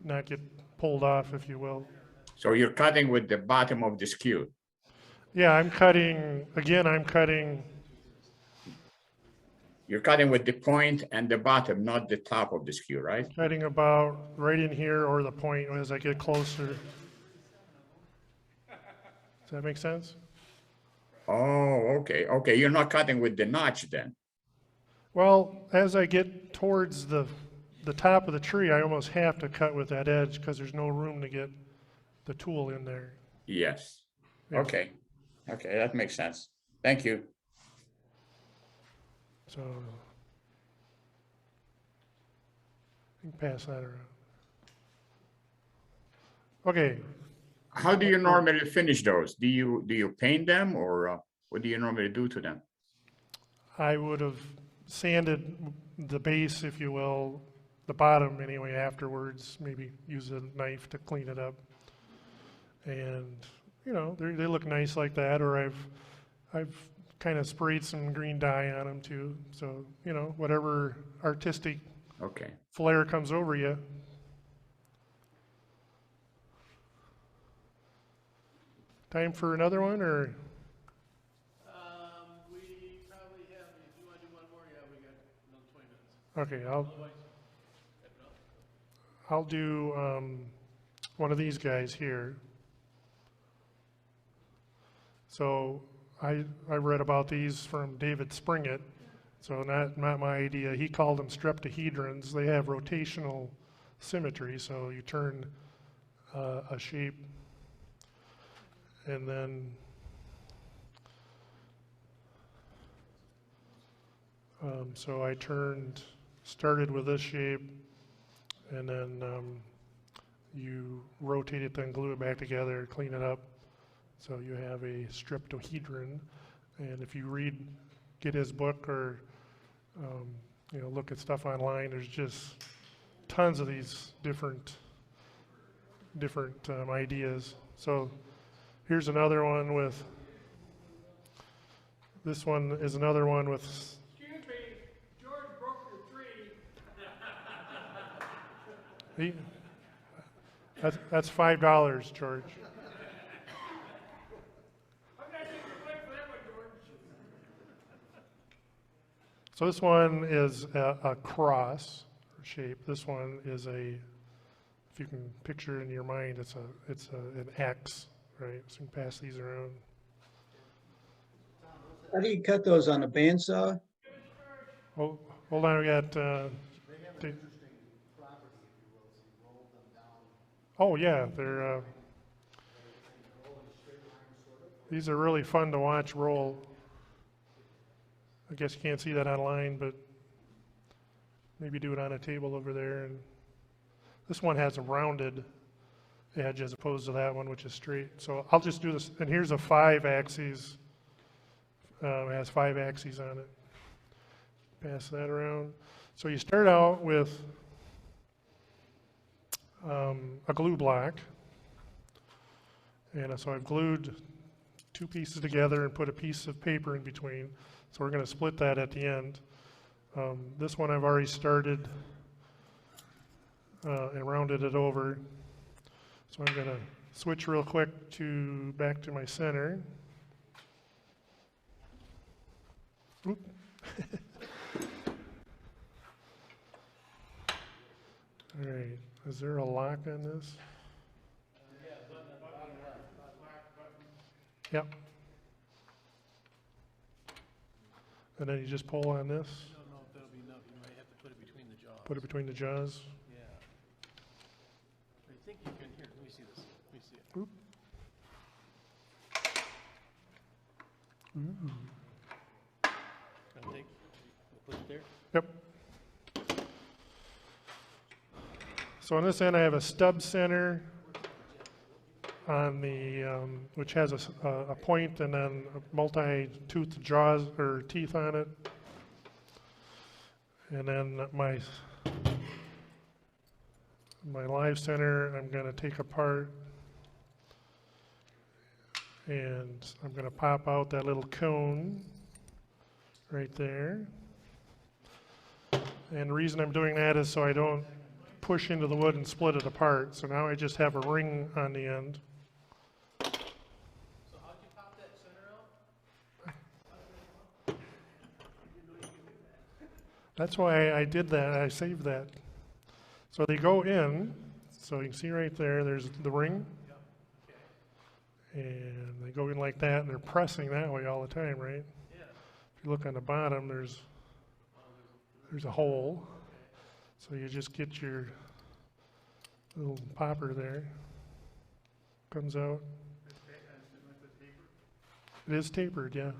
not get pulled off, if you will. so you're cutting with the bottom of the skew. Yeah, I'm cutting, again, You're cutting with the point and the bottom, not the top of the skew, right? cutting about right in here or the point as I get closer. Does that make sense? Oh, okay, okay. You're not cutting with the notch then. Well, as I get towards the top of the tree, I almost have to cut with that edge because there's no room to get the tool in there. Yes. Yeah. Okay. Okay, that makes sense. Thank you. So you can pass that around. Okay, How do you normally finish those? Do you paint them, or what do you normally do to them? I would have sanded the base, if you will, the bottom anyway afterwards, maybe use a knife to clean it up. And, you know, they look nice like that, or I've kind of sprayed some green dye on them too. So, you know, whatever artistic Okay. flair comes over you. Time for another one, or? We probably have, if you want to do one more, yeah, we got another 20 minutes. Okay, Otherwise, wrap it up. I'll do one of these guys here. So I read about these from David Springett, so not my idea. He called them streptohedrons. They have rotational symmetry, so you turn a shape, and then so I started with this shape, and then you rotate it, then glue it back together, clean it up. So you have a streptohedron, and if you get his book, or you know, look at stuff online, there's just tons of these different ideas. So here's another one with. This one is another one with. Excuse me, George broke your tree. That's $5, George. So this one is a cross shape. This one is if you can picture it in your mind, it's an X, right? So you can pass these around. How do you cut those on a bandsaw? Oh, hold on, we got. Oh yeah, they're. These are really fun to watch roll. I guess you can't see that online, but maybe do it on a table over there. And this one has a rounded edge as opposed to that one, which is straight. So I'll just do this. And here's a 5 axes. It has 5 axes on it. Pass that around. So you start out with a glue block. And so I've glued 2 pieces together and put a piece of paper in between. So we're going to split that at the end. This one I've already started and rounded it over. So I'm going to switch real quick back to my center. Oop. All right, is there a lock on this? Yep. And then you just pull on this. I don't know if that'll be enough. You might have to put it between the jaws. Put it between the jaws. Yeah. I think you can. Here, let me see this. Let me see it. Oop. Ooh. Gonna put it there. Yep. So on this end, I have a stub center on the which has a point and then a multi-toothed jaws or teeth on it, and then my live center I'm going to take apart, and I'm going to pop out that little cone right there. And the reason I'm doing that is so I don't push into the wood and split it apart. So now I just have a ring on the end. So how'd you pop that center out? That's why I did that. I saved that. So they go in. So you can see right there, there's the ring. And they go in like that, and they're pressing that way all the time, right? Yeah. If you look on the bottom, there's a hole. So you just get your little popper there. Comes out. It is tapered, yeah.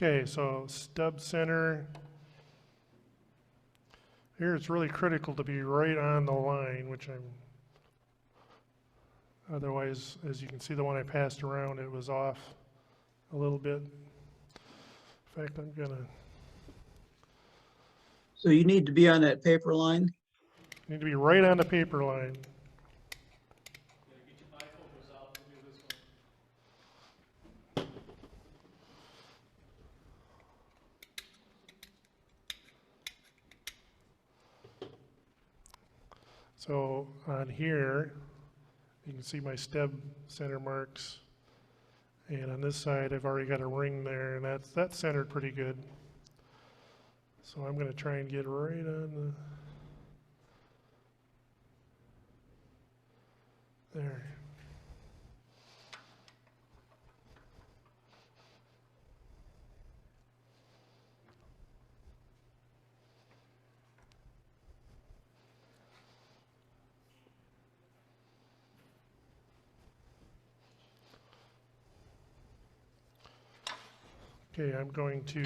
Okay, so stub center. Here it's really critical to be right on the line, which I'm, otherwise, as you can see, the one I passed around, it was off a little bit. In fact, I'm gonna So you need to be on that paper line. need to be right on the paper line. So on here, you can see my stub center marks. And on this side, I've already got a ring there, and that's centered pretty good. So I'm going to try and get right on there. Okay, I'm going to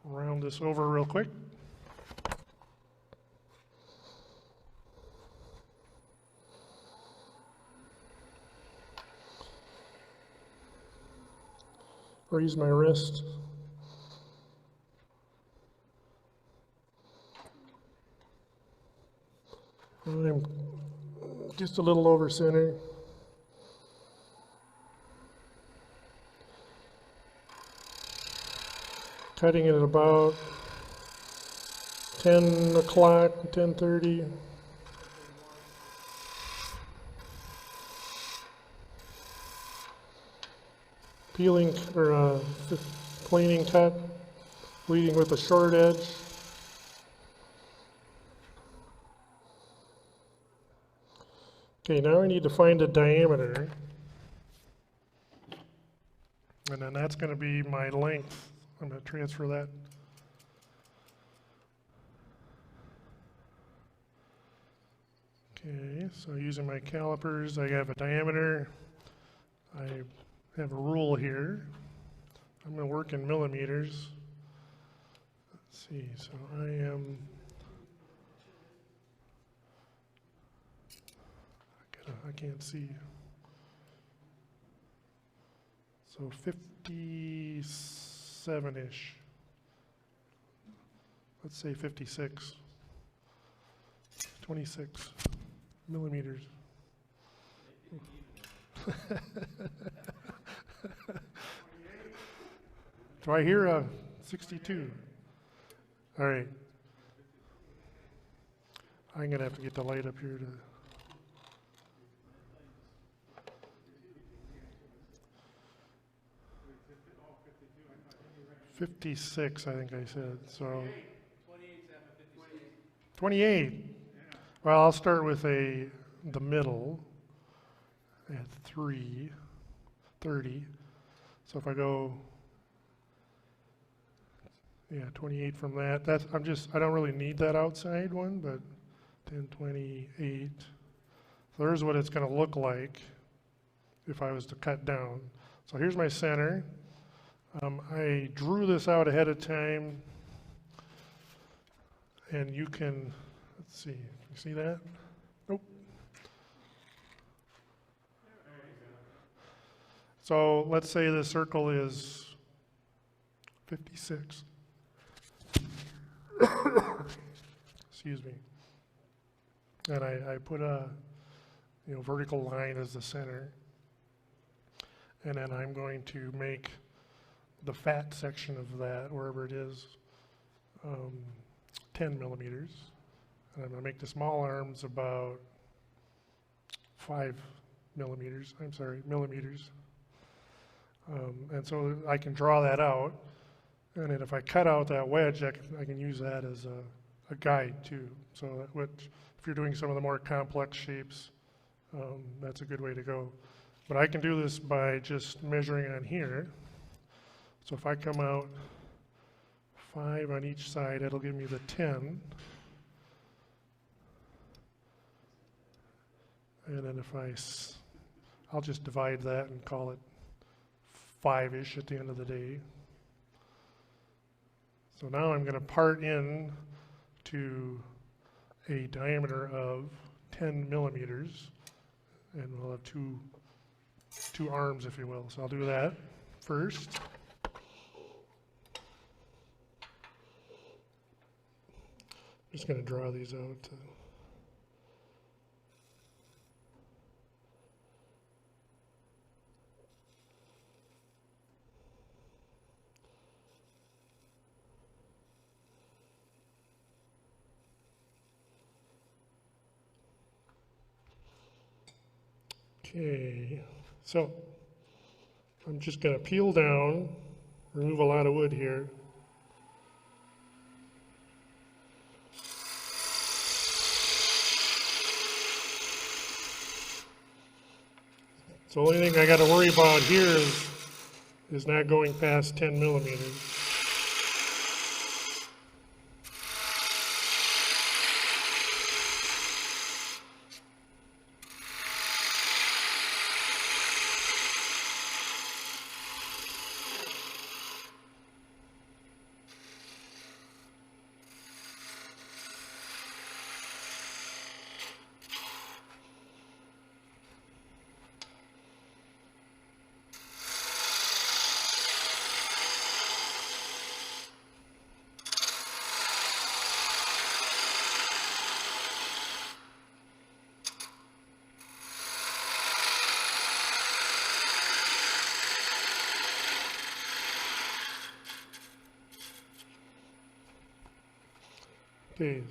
round this over real quick. Raise my wrist. I'm just a little over center. Cutting it at about 10 o'clock, 10:30. Peeling or cleaning cut, leading with a short edge. Okay, now I need to find a diameter. And then that's going to be my length. I'm going to transfer that. Okay, so using my calipers, I have a diameter. I have a rule here. I'm going to work in millimeters. Let's see, so I can't see. So 57-ish. Let's say 56. 26 millimeters. Do I hear a 62? All right. I'm going to have to get the light up here to... $56, I think I said, so. 28. Well, I'll start with the middle at 3:30. So if I go, yeah, 28 from that. I don't really need that outside one, but 1028. So there's what it's going to look like if I was to cut down. So here's my center. I drew this out ahead of time, and you can, let's see, you see that? Nope. So let's say the circle is 56. Excuse me. And I put a vertical line as the center, and then I'm going to make the fat section of that, wherever it is, 10 millimeters. And I'm going to make the small arms about 5 millimeters. I'm sorry, millimeters. And so I can draw that out. And then if I cut out that wedge, I can use that as a guide too. So if you're doing some of the more complex shapes, that's a good way to go. But I can do this by just measuring on here. So if I come out 5 on each side, that'll give me the 10. And then I'll just divide that and call it 5-ish at the end of the day. So now I'm going to part in to a diameter of 10 millimeters, and we'll have two arms, if you will. So I'll do that first. Just going to draw these out. Okay, so I'm just going to peel down, remove a lot of wood here. So the only thing I got to worry about here is not going past 10 millimeters. Okay,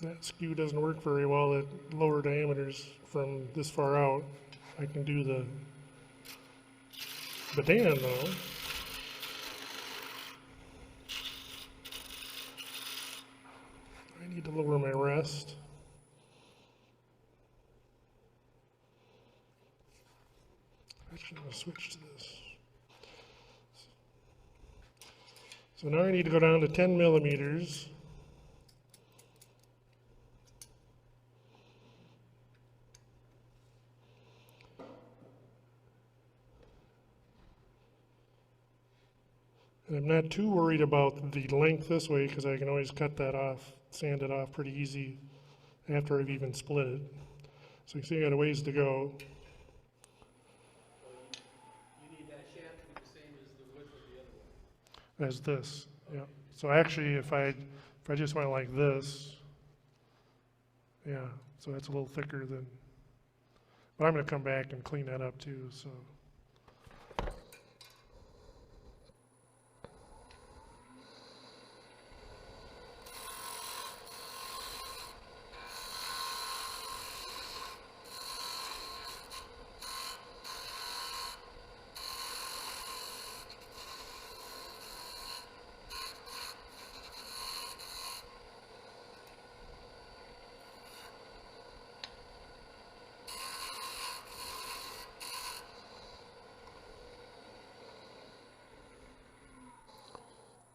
that skew doesn't work very well at lower diameters from this far out. I can do the badan though. I need to lower my rest. Actually, I'm going to switch to this. So now I need to go down to 10 millimeters. And I'm not too worried about the length this way because I can always cut that off, sand it off pretty easy after I've even split it. So you can see I got a ways to go. You need that shaft to be the same as the width of the other one. As this, yeah. So actually, if I just went like this, yeah, so that's a little thicker than, but I'm going to come back and clean that up too, so.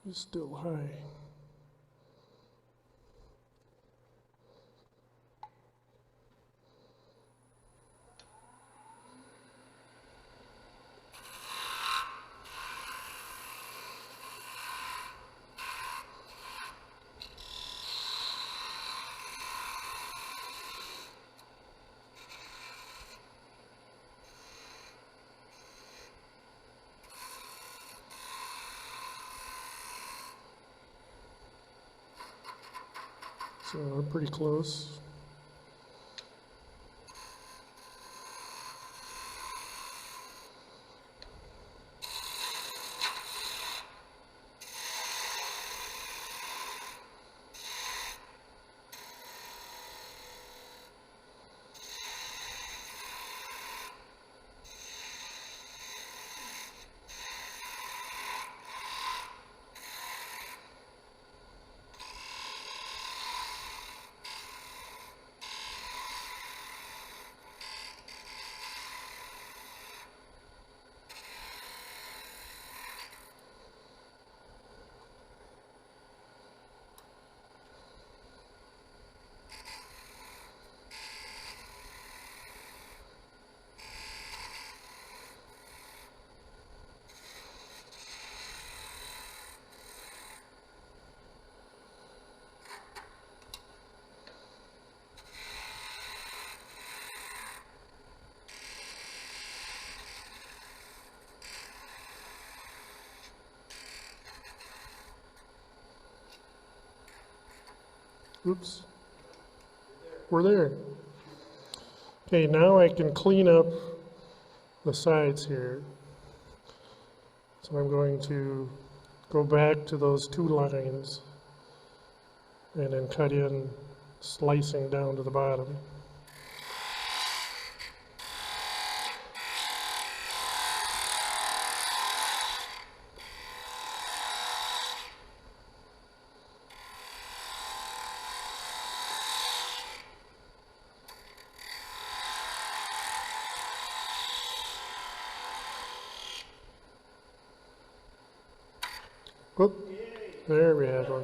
It's still high. So I'm pretty close. Oops. We're there. Okay, now I can clean up the sides here. So I'm going to go back to those 2 lines and then cut in, slicing down to the bottom. Oop, there we have one.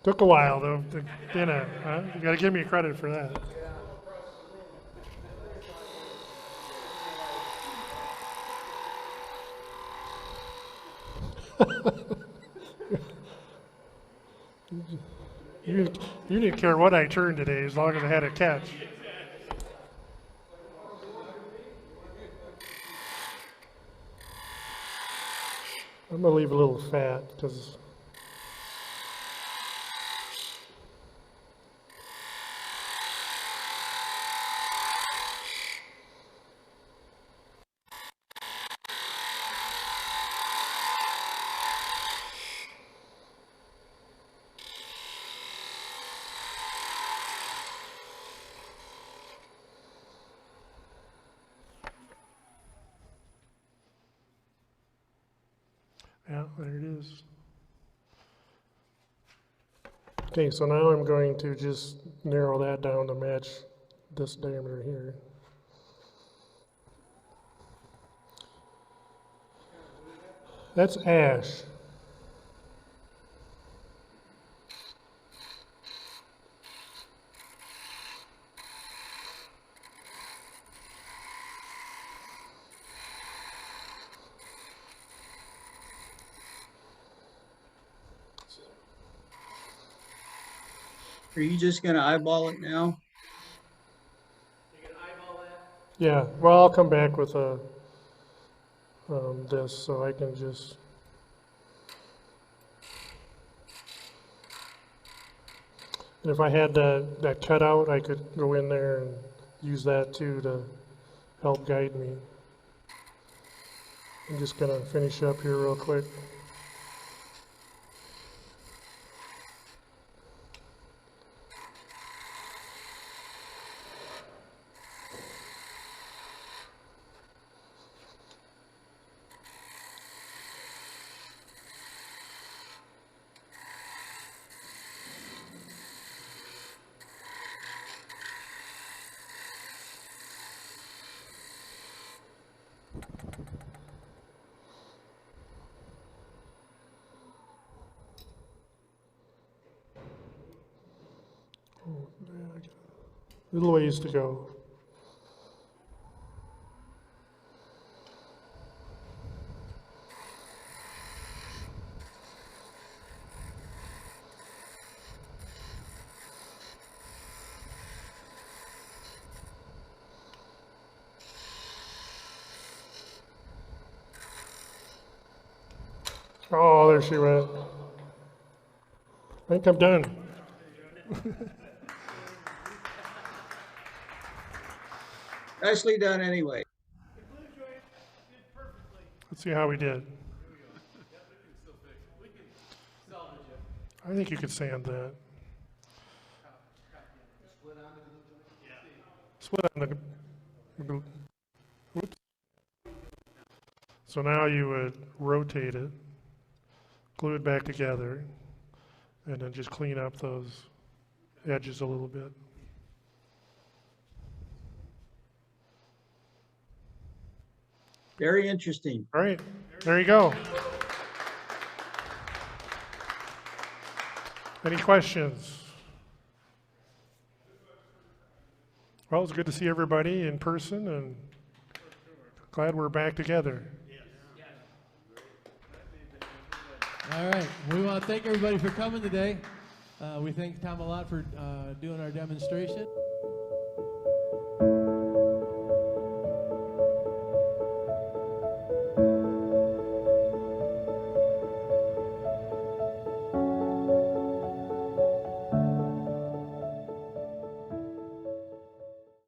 Took a while though, you know, huh? You gotta give me credit for that. You didn't care what I turned today as long as I had a catch. I'm gonna leave a little fat because yeah, there it is. Okay, so now I'm going to just narrow that down to match this diameter here. That's ash. Are you just gonna eyeball it now? Yeah, well, I'll come back with a this, so I can just. And if I had that cutout, I could go in there and use that too to help guide me. I'm just gonna finish up here real quick. Little ways to go. Oh, there she went. I think I'm done. Nicely done anyway. Let's see how we did. I think you could sand that. Split on the. Whoops. So now you would rotate it, glue it back together, and then just clean up those edges a little bit. Very interesting. All right, there you go. Any questions? Well, it's good to see everybody in person, and glad we're back together. All right, we want to thank everybody for coming today. We thank Tom a lot for doing our demonstration.